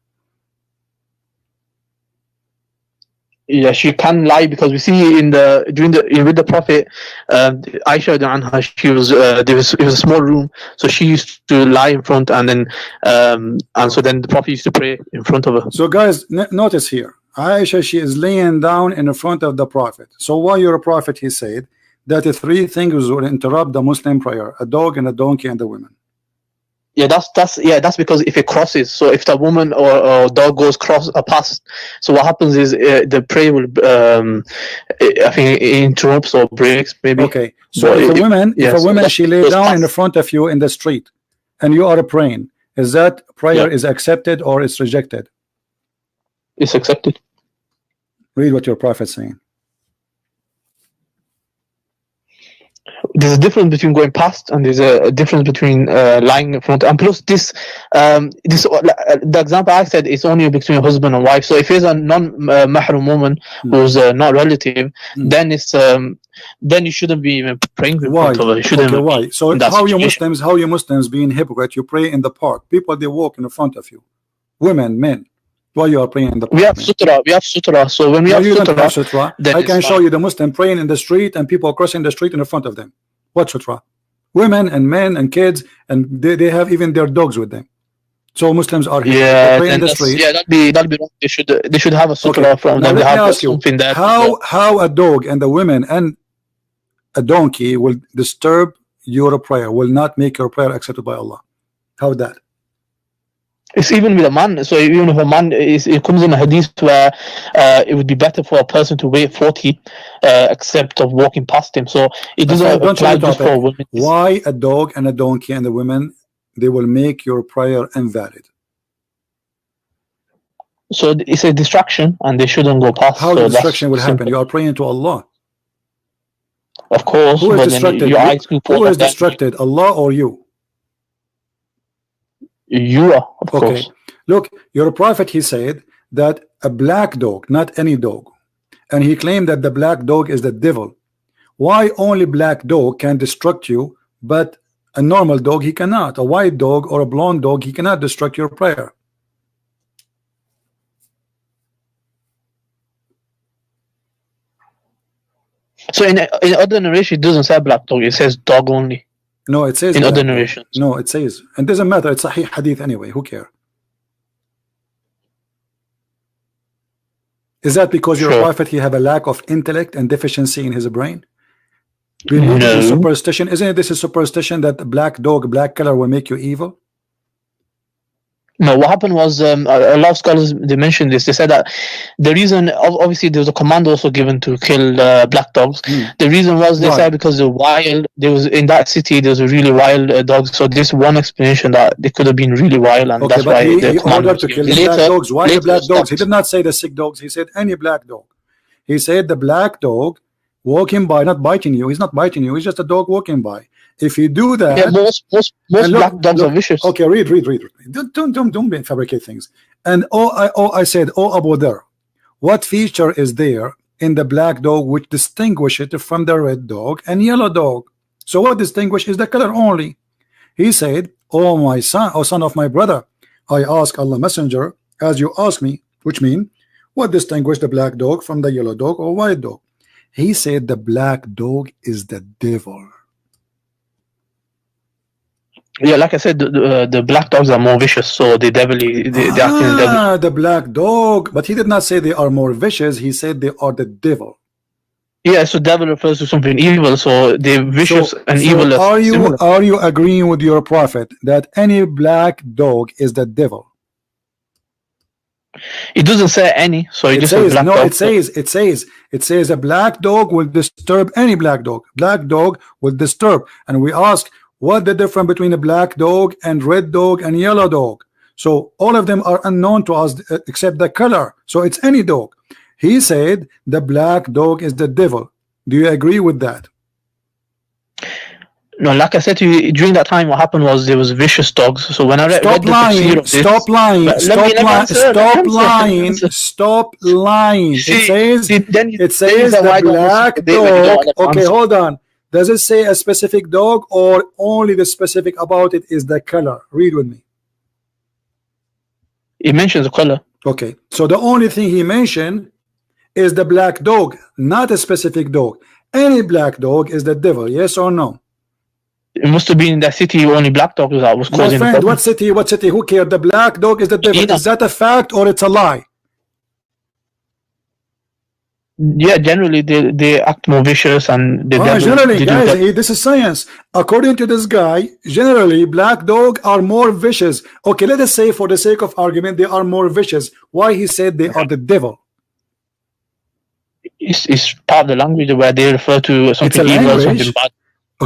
Yeah, she can lie, because we see with the Prophet, Aisha anha, she was it was a small room, so she used to lie in front, and then so then the Prophet used to pray in front of her. So guys, notice here, Aisha, she is laying down in front of the Prophet. So while you're a prophet, he said that the 3 things will interrupt the Muslim prayer: a dog and a donkey and the women. Yeah, that's because if it crosses, so if the woman or dog goes past, so what happens is the prayer will I think it interrupts or breaks maybe. Okay, so if a woman she lay down in the front of you in the street and you are praying, is that prayer is accepted or it's rejected? It's accepted. Read what your prophet's saying. There's a difference between going past, and there's a difference between lying in front. And plus, the example I said is only between husband and wife. So if it's a non-mahram woman who's not relative, then it's then you shouldn't be even praying in front of her. You shouldn't. Okay, why? So how you Muslims being hypocrite? You pray in the park. People, they walk in front of you. Women, men. Why you are praying in the park? We have sutra. We have sutra. So when we have sutra, I can show you the Muslim praying in the street and people crossing the street in front of them. What sutra? Women and men and kids, and they have even their dogs with them. So Muslims are here. Yeah, in the street. Yeah, that'd be wrong. They should have a sutra from them. Let me ask you, how a dog and the women and a donkey will disturb your prayer, will not make your prayer accepted by Allah? How that? It's even with a man. So even if a man it comes in a hadith where it would be better for a person to wait 40 except of walking past him. So it doesn't apply just for women. Why a dog and a donkey and the women, they will make your prayer invalid? So it's a distraction and they shouldn't go past. How the distraction will happen? You are praying to Allah. Of course. Who is distracted? Who is distracted? Allah or you? You are, of course. Look, your prophet, he said that a black dog, not any dog, and he claimed that the black dog is the devil. Why only black dog can distract you, but a normal dog he cannot? A white dog or a blonde dog, he cannot distract your prayer. So in other narration it doesn't say black dog, it says dog only. No, it says in other narrations. No, it says, and it doesn't matter. It's Sahih Hadith anyway. Who cares? Is that because your prophet he have a lack of intellect and deficiency in his brain? No. Superstition. Isn't this a superstition that the black dog, black color will make you evil? No, what happened was a lot of scholars, they mentioned this. They said that the reason, obviously there was a command also given to kill black dogs. The reason was, they said, because there was in that city there was a really wild dogs. So this one explanation that they could have been really wild, and that's why he ordered to kill the black dogs. Why the black dogs? He did not say the sick dogs. He said any black dog. He said the black dog walking by, not biting you. He's not biting you. He's just a dog walking by. If you do that, yeah, most black dogs are vicious. Okay, read. Don't fabricate things. And I said, Abu Dhar, what feature is there in the black dog which distinguishes it from the red dog and yellow dog? So what distinguishes is the color only. He said, oh my son, oh son of my brother, I ask Allah Messenger as you ask me, which mean what distinguishes the black dog from the yellow dog or white dog? He said the black dog is the devil. Yeah, like I said, the black dogs are more vicious, so they definitely they the black dog, but he did not say they are more vicious. He said they are the devil. Yeah, so devil refers to something evil, so they're vicious and evil. Are you agreeing with your prophet that any black dog is the devil? It doesn't say any, so it just says black dog. It says a black dog will disturb any black dog. Black dog will disturb, and we ask, what the difference between a black dog and red dog and yellow dog? So all of them are unknown to us except the color. So it's any dog. He said the black dog is the devil. Do you agree with that? No, like I said to you, during that time, what happened was there was vicious dogs. So when I read stop lying. It says the black dog. Okay, hold on. Does it say a specific dog or only the specific about it is the color? Read with me. He mentions the color. Okay, so the only thing he mentioned is the black dog, not a specific dog. Any black dog is the devil, yes or no? It must have been in that city only black dog was causing. My friend, what city? Who cares? The black dog is the devil. Is that a fact or it's a lie? Yeah, generally they act more vicious and generally, guys, this is science. According to this guy, generally black dogs are more vicious. Okay, let us say for the sake of argument they are more vicious. Why he said they are the devil? It's part of the language where they refer to something evil, something bad.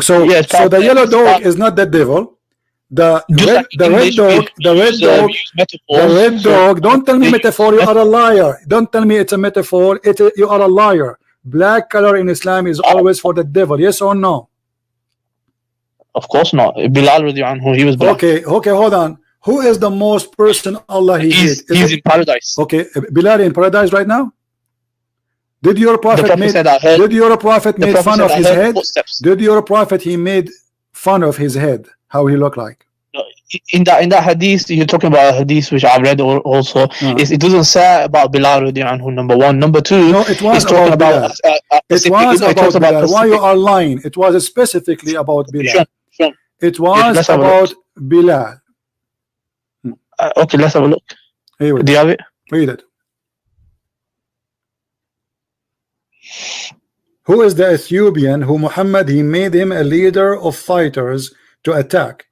So the yellow dog is not the devil. The Just red like dog. Don't tell me metaphor. You are a liar. Don't tell me it's a metaphor. You are a liar. Black color in Islam is always for the devil. Yes or no? Of course not. Bilal radiallahu anhu, he was black. Okay, hold on. Who is the most person Allah He's in paradise. Okay, Bilal in paradise right now? Did your prophet make fun of his head? Did your prophet made fun of his head? How he looked like? In that hadith, you're talking about a hadith which I've read also. It doesn't say about Bilal radiallahu anhu, number one. Number two, no, it was about Bilal. It was about Bilal. Why you are lying? It was specifically about Bilal. Sure. It was about Bilal. Okay, let's have a look. Do you have it? Read it. Who is the Ethiopian who Muhammad made him a leader of fighters to attack?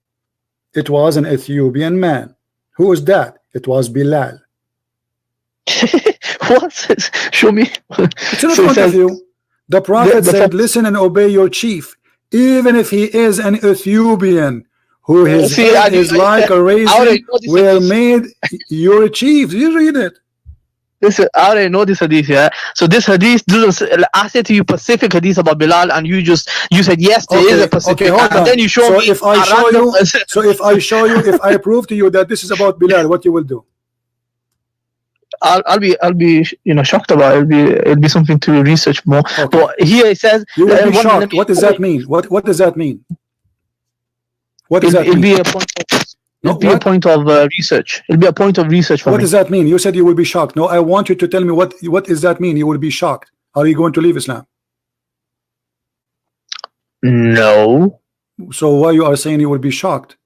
It was an Ethiopian man. Who is that? It was Bilal. What? Show me. It's in front of you. The prophet said, listen and obey your chief, even if he is an Ethiopian who his head is like a raisin were made your chief. You read it. Listen, I already know this hadith, yeah. So this hadith doesn't. I said to you Pacific hadith about Bilal, and you said yes, there is a Pacific. Okay, hold on. And then you show me. If I prove to you that this is about Bilal, what you will do? I'll be shocked about it. It'll be something to research more. Okay. But here it says you will be shocked. What does that mean? What does that mean? What does that mean? It'll be a point of. It'll be a point of research. It'll be a point of research for me. What does that mean? You said you will be shocked. No, I want you to tell me what does that mean? You will be shocked. Are you going to leave Islam? No. So why you are saying you will be shocked?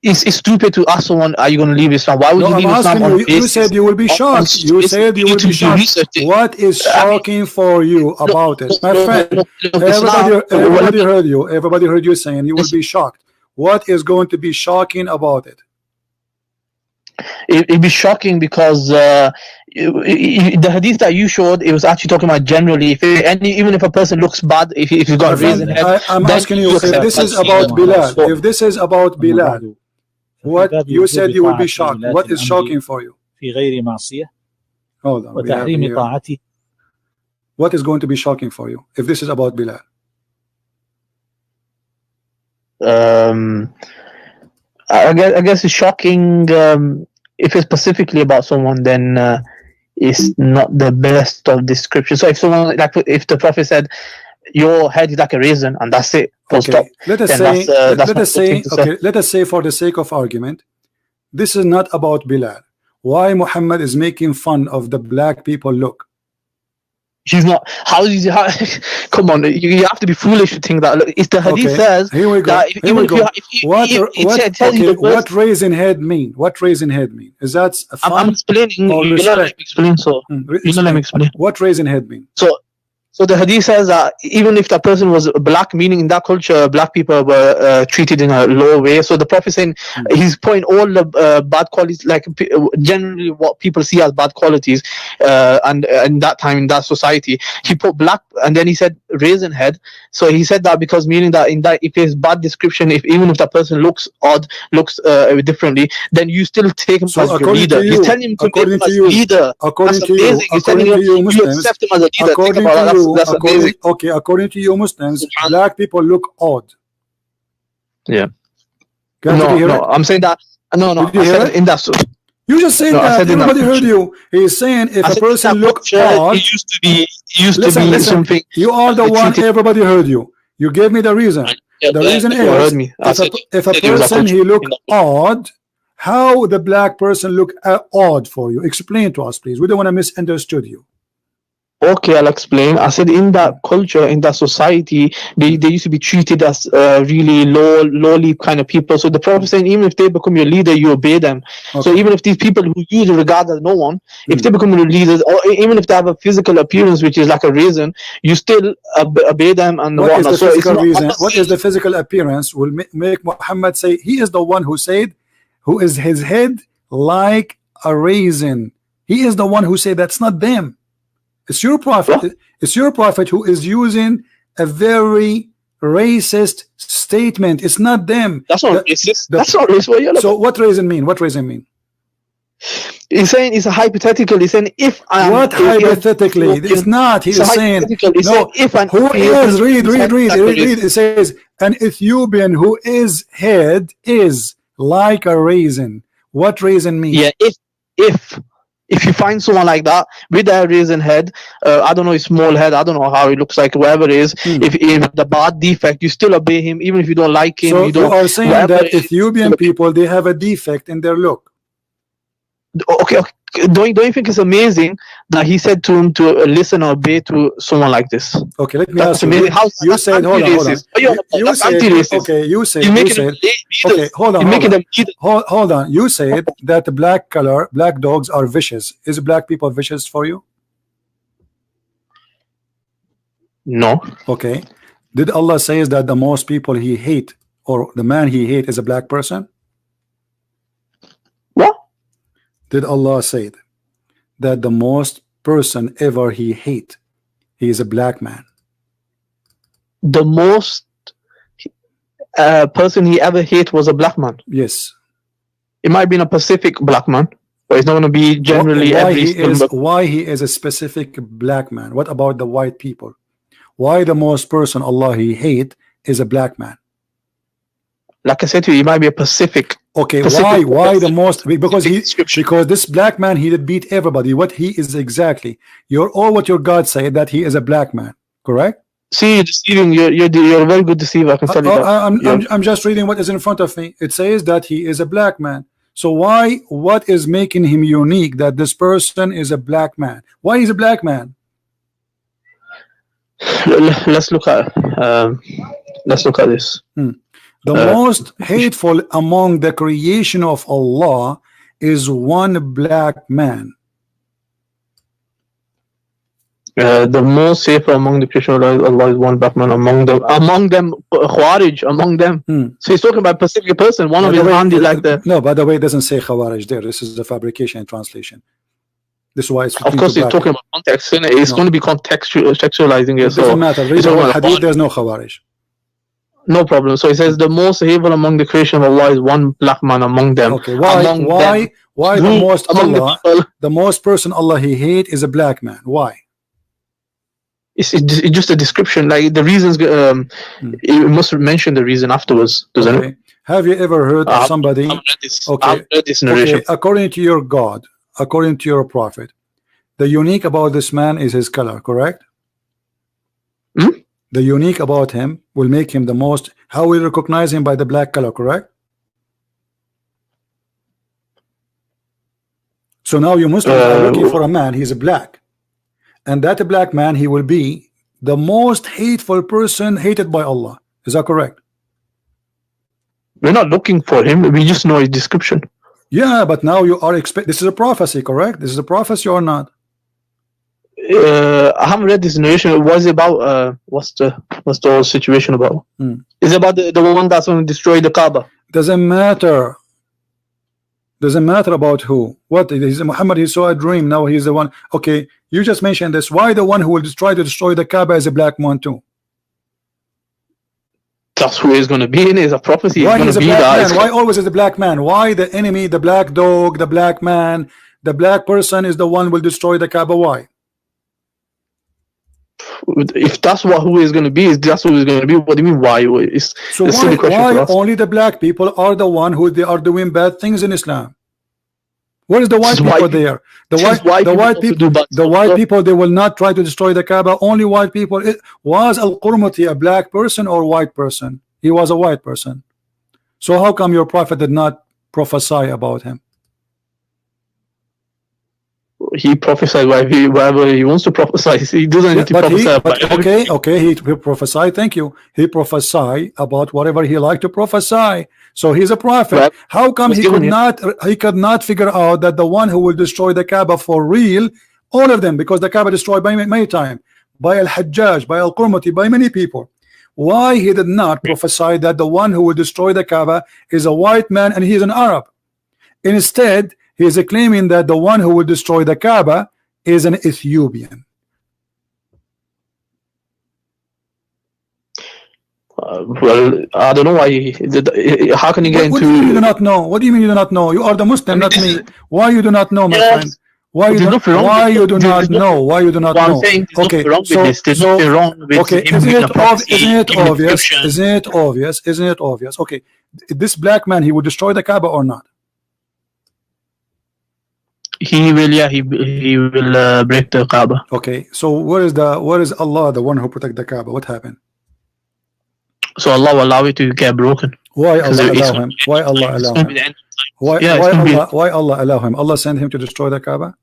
It's stupid to ask someone, are you going to leave Islam? Why would you leave Islam? You said you will be shocked. You said you will be shocked. What is shocking for you about it? My friend, everybody heard you. Everybody heard you saying you will be shocked. What is going to be shocking about it? It'd be shocking because the hadith that you showed, it was actually talking about generally. Even if a person looks bad, if he's got a reason head, I'm asking you if this is about Bilal. If this is about Bilal, what you said you will be shocked. What is shocking for you? Hold on. What is going to be shocking for you if this is about Bilal? I guess it's shocking. If it's specifically about someone, then it's not the best of description. So if someone, like if the Prophet said your head is like a raisin and that's it, okay. Let us say for the sake of argument, this is not about Bilal. Why Muhammad is making fun of the black people look? He's not. Come on, you have to be foolish to think that. Look, it's the hadith says. Here we go. What raisin head mean? What raisin head mean? Is that a fun? I'm explaining. You let me explain. So you let me explain. What raisin head mean? So the hadith says that even if that person was black, meaning in that culture, black people were treated in a low way. So the Prophet saying he's pointing all the bad qualities, like generally what people see as bad qualities, and in that time in that society, he put black, and then he said raisin head. So he said that because meaning that in that if it's bad description, even if that person looks odd, looks differently, then you still take him as your leader. He's telling him to make him as leader. According to you, Muslims, accept him as a leader. According to you Muslims, black people look odd. Yeah. No, I'm saying that. No. I said in that. You just said that. Everybody heard you. He's saying if a person look odd, it used to be something. You are the one. Everybody heard you. You gave me the reason. The reason is if a person he look odd, how the black person look odd for you? Explain to us, please. We don't want to misunderstood you. Okay, I'll explain. I said in that culture, in that society, they used to be treated as really lowly kind of people. So the Prophet saying, even if they become your leader, you obey them. Okay. So even if these people who you regard as no one, if they become your leaders, or even if they have a physical appearance which is like a raisin, you still obey them and what is the physical reason? What is the physical appearance will make Muhammad say he is the one who said, who is his head like a raisin? He is the one who said that's not them. It's your prophet. It's your prophet who is using a very racist statement. It's not them. That's not racist. That's not racist. So what reason mean? What reason mean? He's saying it's a hypothetical. He's saying if I am what hypothetically? It's not. He's saying no. If an who is read. It says an Ethiopian who is head is like a raisin. What raisin mean? Yeah. If you find someone like that with a raisin head, I don't know, a small head, I don't know how it looks like, whatever it is, if the bad defect, you still obey him, even if you don't like him. So you are saying that Ethiopian people, they have a defect in their look. Okay. Don't you think it's amazing that he said to him to listen or obey to someone like this? Okay, let me That's ask amazing. you. How You said, hold on. You said, okay, you said, okay, hold on. You said that black dogs are vicious. Is black people vicious for you? No. Okay. Did Allah say that the most people he hate, or the man he hate, is a black person? What? Did Allah say that the most person ever he hate, he is a black man? The most person he ever hate was a black man. Yes. It might be a Pacific black man, but it's not going to be generally why he is a specific black man. What about the white people? Why the most person Allah he hate is a black man? Like I said to you, it might be a Pacific. Okay, why the most? Because this black man, he did beat everybody. What he is exactly? What your God said, that he is a black man, correct? See, you're deceiving. You're a very good deceiver. I can tell you that. I'm just reading what is in front of me. It says that he is a black man. So what is making him unique that this person is a black man? Why is a black man? Let's look at this. The most hateful among the creation of Allah is one black man. The most safer among the creation of Allah is one black man among them Khawarij, among them. So he's talking about a specific person. One of his handy like the. No, by the way, it doesn't say Khawarij there. This is the fabrication and translation. This is why it's. Of course, he's talking about context. It's going to be contextualizing it. It doesn't matter. Read the hadith. There's no Khawarij. No problem. So he says the most hateful among the creation of Allah is one black man among them. Okay. Why the most person Allah he hate is a black man? Why? It's just a description. Like the reasons. It must mention the reason afterwards, doesn't it? Have you ever heard of somebody? I've read this narration. Okay. According to your God, according to your prophet, the unique about this man is his color, correct? The unique about him will make him the most. How we recognize him? By the black color, correct? So now you Muslims are looking for a man. He's a black, and that black man, he will be the most hateful person hated by Allah. Is that correct? We're not looking for him. We just know his description. Yeah, but now you are This is a prophecy, correct? This is a prophecy or not? I haven't read this narration. What is it about? What's the whole situation about? Is it about the one that's going to destroy the Kaaba? Doesn't matter. Doesn't matter about who. What is Muhammad? He saw a dream. Now he's the one. Okay, you just mentioned this. Why the one who will try to destroy the Kaaba is a black man too? That's who is going to be in it. It's a prophecy. Why is a black man? Why always is the black man? Why the enemy, the black dog, the black man, the black person is the one who will destroy the Kaaba? Why? If that's who is going to be, that's who is going to be. What do you mean? Why? So why only the black people are the one who they are doing bad things in Islam? What is the white people there? The white people, they will not try to destroy the Kaaba. Only white people. Was Al-Qurmuti a black person or white person? He was a white person. So how come your prophet did not prophesy about him? He prophesied whatever he wants to prophesy. He doesn't need to prophesy. Okay, he prophesied. Thank you. He prophesied about whatever he liked to prophesy. So he's a prophet. Right. How come he could not figure out that the one who will destroy the Kaaba for real, all of them, because the Kaaba destroyed by many times, by Al-Hajjaj, by Al-Qurmuti, by many people. Why he did not prophesy that the one who will destroy the Kaaba is a white man and he is an Arab? Instead, he is claiming that the one who will destroy the Kaaba is an Ethiopian. Well, I don't know why. How can you get What into? do you mean you do not know? What do you mean you do not know? You are the Muslim, not me. Why you do not know, my Yes. friend? Why you There's do, nothing wrong why with you it. do There's not nothing- know? Why you do not Well, know? I'm saying there's Okay, nothing wrong with this. There's so nothing wrong with okay, him isn't being it a prophecy, isn't it giving obvious? description. Isn't it obvious? Isn't it obvious? Okay, this black man, he would destroy the Kaaba or not? He will, yeah, he will break the Kaaba. Okay, so where is Allah, the one who protect the Kaaba? What happened? So Allah will allow it to get broken. Why Because Allah it's allow him? Why Allah It's allow going to be him? the end. Why Yeah, it's gonna be- why Allah allow him? Allah sent him to destroy the Kaaba?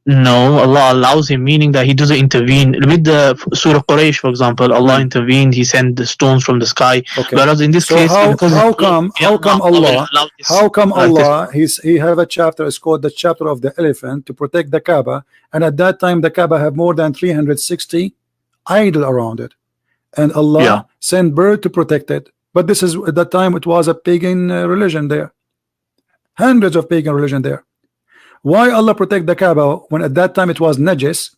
No, Allah allows him, meaning that He doesn't intervene. With the Surah Quraysh, for example, Allah intervened. He sent the stones from the sky. Okay. Whereas in this So case, because how it's- come yeah, Allah will allow this how come like this. Allah he have a chapter, it's called the chapter of the elephant, to protect the Kaaba, and at that time the Kaaba have more than 360 idol around it, and Allah Yeah. sent bird to protect it. But this is at that time it was a pagan religion there, hundreds of pagan religion there. Why Allah protect the Kaaba when at that time it was najis,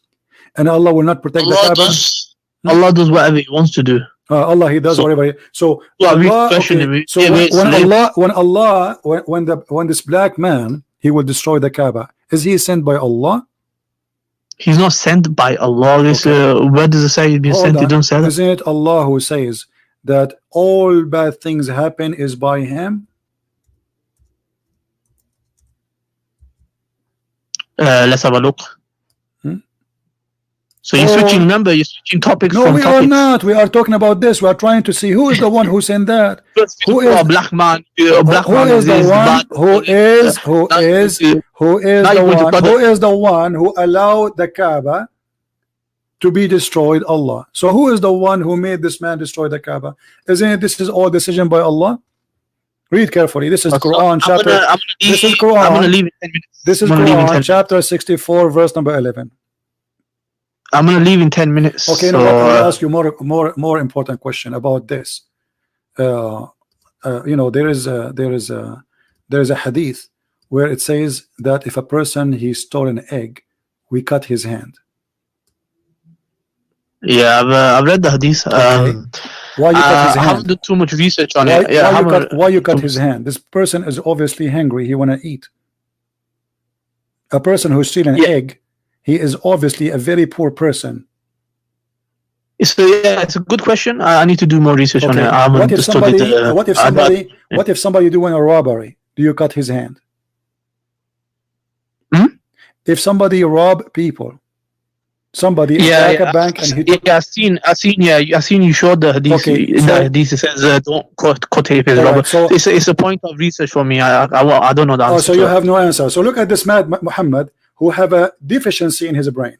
and Allah will not protect the Kaaba? Allah does whatever He wants to do. Allah, He does So- whatever. So Well, we Allah, question okay, him. so Yeah, when this black man, he will destroy the Kaaba, is he sent by Allah? He's not sent by Allah. This, where does it say he's been Hold sent? He on. don't say that. Isn't it Allah who says that all bad things happen is by Him? Let's have a look. Hmm? So you're switching. Remember, you're switching topics No, from we topics. are not. We are talking about this. We are trying to see who is the one who sent that. Who a is black man? A black who man is the one bad. who is Now the one who allowed the Kaaba to be destroyed? Allah. So who is the one who made this man destroy the Kaaba? Isn't it this is all decision by Allah? Read carefully. This is Quran chapter. This is Quran. I'm gonna leave in 10 minutes. This is I'm gonna leave in 10 Quran minutes. chapter 64 verse number 11. I'm gonna leave in 10 minutes. Okay, so, now I'll ask you more important question about this. You know, there is a hadith where it says that if a person he stole an egg, we cut his hand. yeah, I've read the hadith. Okay. Why you cut his I haven't hand? done too much research on Why, it. Yeah, why you cut his hand? This person is obviously hungry. He wanna eat. A person who steals an Yeah. egg, he is obviously a very poor person. it's a good question. I need to do more research on it. I haven't What if studied somebody? it. What if somebody doing a robbery? Do you cut his hand? Hmm? If somebody rob people, somebody attack a bank and he took. I've seen you showed the hadith. Okay, In so- the hadith it says don't cut his All right, robber. so- It's a point of research for me. I don't know the answer. Oh, so to you it. have no answer. So look at this man Muhammad who have a deficiency in his brain.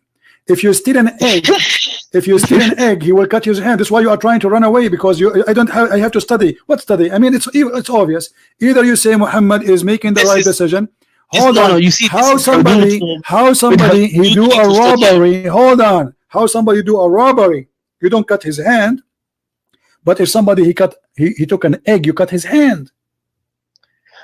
If you steal an egg, he will cut his hand. That's why you are trying to run away, because I have to study. What study? I mean, it's obvious. Either you say Muhammad is making the right decision. Hold on. You see, How somebody he do a robbery? Hold on. How somebody do a robbery? You don't cut his hand. But if somebody he took an egg, you cut his hand.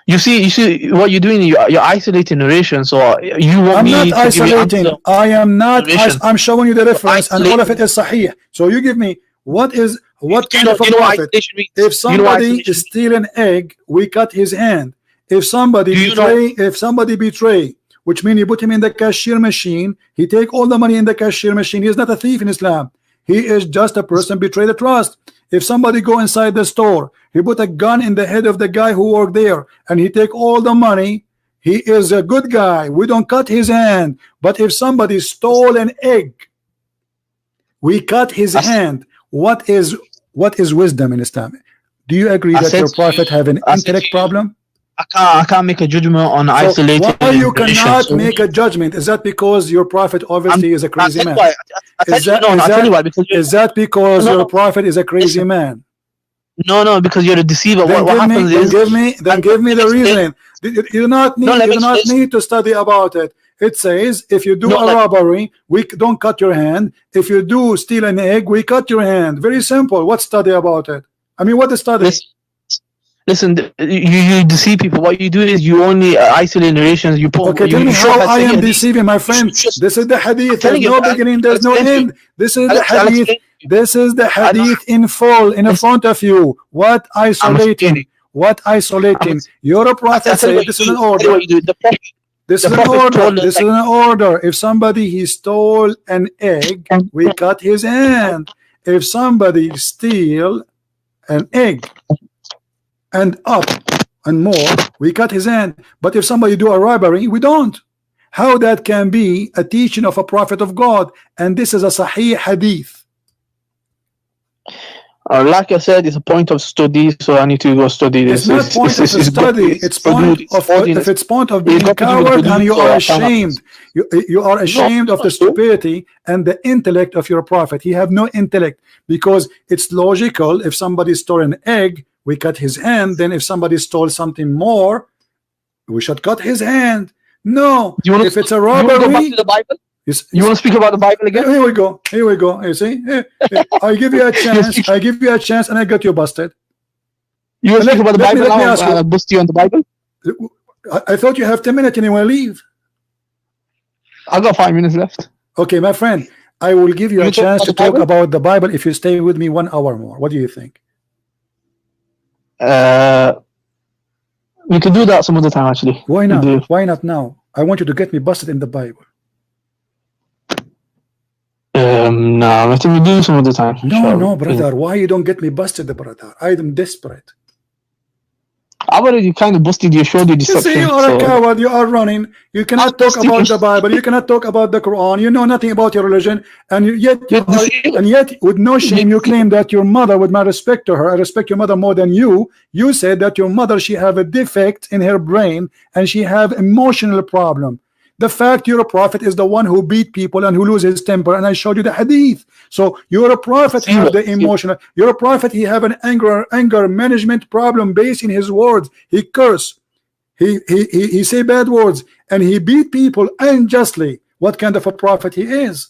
You see what you're doing. You're isolating narration. So you want I'm me not to give you isolating. answer. I am not. Narration. I'm showing you the reference, and all of it Isolating. is sahih. So you give me what kind of a you know what prophet? isolation means? If You know what somebody isolation is steal an egg, we cut his hand. If somebody betray, which means you put him in the cashier machine, he take all the money in the cashier machine. He is not a thief in Islam. He is just a person betray the trust. If somebody go inside the store, he put a gun in the head of the guy who worked there, and he take all the money, he is a good guy. We don't cut his hand. But if somebody stole an egg, we cut his hand. What is wisdom in Islam? Do you agree that your prophet have an intellect problem? I can't make a judgment on So isolated. why you narration, cannot so- make a judgment? Is that because your prophet obviously is a crazy I'll man? tell you why. I'll tell you why. Because Is that because No. your prophet is a crazy man? no, because you're a deceiver. Then What happens is give me the reasoning. You do not No, let me explain. need to study about it. It says if you do No, a robbery, we don't cut your hand. If you do steal an egg, we cut your hand. Very simple. What study about it? I mean, what is study? Listen, you deceive people. What you do is you only isolate narrations. You put. Okay, you, tell me you show how us I the am hadith. deceiving my friend. Just- This is the hadith. I'm telling There's no you, beginning. There's no explain to you. end. This is the I'll hadith. explain. This is the hadith in full in front of you. What isolating? What isolating? Your prophet said this is an order. This is an order. This is an order. If somebody he stole an egg, we cut his hand. If somebody steal an egg and up and more, we cut his hand. But if somebody do a robbery, we don't. How that can be a teaching of a prophet of God? And this is a Sahih hadith. Like I said, it's a point of study, so I need to go study this. It's not point of study. It's point of, if it's point of being a coward, and you are ashamed. You are ashamed of the stupidity and the intellect of your prophet. He have no intellect, because it's logical. If somebody stole an egg, we cut his hand. Then if somebody stole something more, we should cut his hand. No, if it's a robbery, go back to the Bible? You want to speak about the Bible again? Here we go. Here we go. You see, I give you a chance. I give you a chance, and I got you busted. You want to speak about the Bible now? I'll bust you on the Bible. I thought you have 10 minutes and you want to leave. I got 5 minutes left. Okay, my friend. I will give you a chance to talk about the Bible if you stay with me 1 hour more. What do you think? We could do that some other time, actually. Why not? Why not now? I want you to get me busted in the Bible. No, I think we do some other time. No, brother. Why you don't get me busted, brother? I am desperate. I've already kind of busted you, showed you deception. You see, you are a coward. You are running. You cannot talk about the Bible. You cannot talk about the Quran. You know nothing about your religion, and yet, with no shame, you claim that your mother, with my respect to her, I respect your mother more than you. You said that your mother, she have a defect in her brain, and she have emotional problem. The fact you're a prophet is the one who beat people and who lose his temper, and I showed you the hadith. So you're a prophet, have the emotional. You're a prophet, he have an anger management problem based in his words. He curse, he say bad words, and he beat people unjustly. What kind of a prophet he is?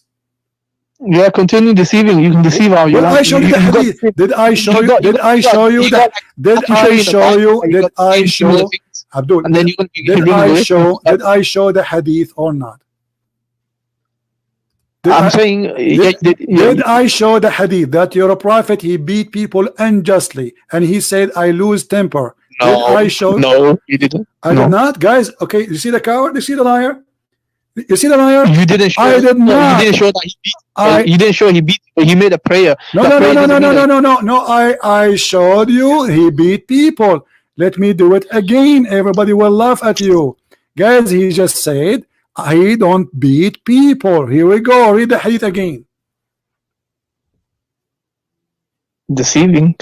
Yeah, continue deceiving. You can deceive how you want. I showed you the hadith. Did I show you? Did I show you that? Did I show you? Did I show? Abdul, and then you did I show the hadith or not? Did I show the hadith that you're a prophet, he beat people unjustly, and he said I lose temper? No, did I show? No, you didn't. I did not, guys. Okay, you see the coward? You see the liar? You see the liar? You didn't show. I did not. You didn't show that he beat. You didn't show he beat. He made a prayer. No. I showed you he beat people. Let me do it again. Everybody will laugh at you. Guys, he just said, I don't beat people. Here we go. Read the hadith again. Deceiving.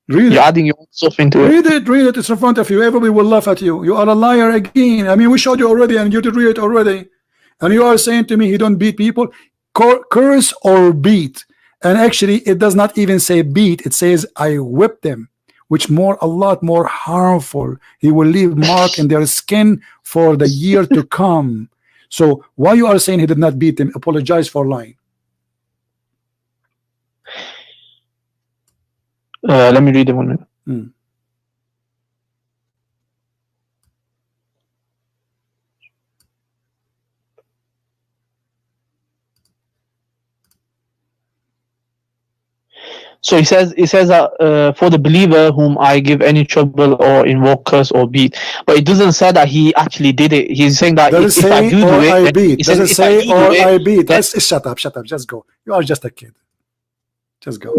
Read You're adding your own stuff into it. Read it. It's in front of you. Everybody will laugh at you. You are a liar again. I mean, we showed you already and you did read it already. And you are saying to me he don't beat people. Curse or beat. And actually, it does not even say beat. It says, I whip them. Which a lot more harmful. He will leave mark in their skin for the year to come. So why you are saying he did not beat them? Apologize for lying. Let me read it 1 minute. So it says that for the believer whom I give any trouble or invoke curse or beat, but it doesn't say that he actually did it. He's saying that if I do it, I beat. Does it say or I beat? Shut up. Just go. You are just a kid. Just go.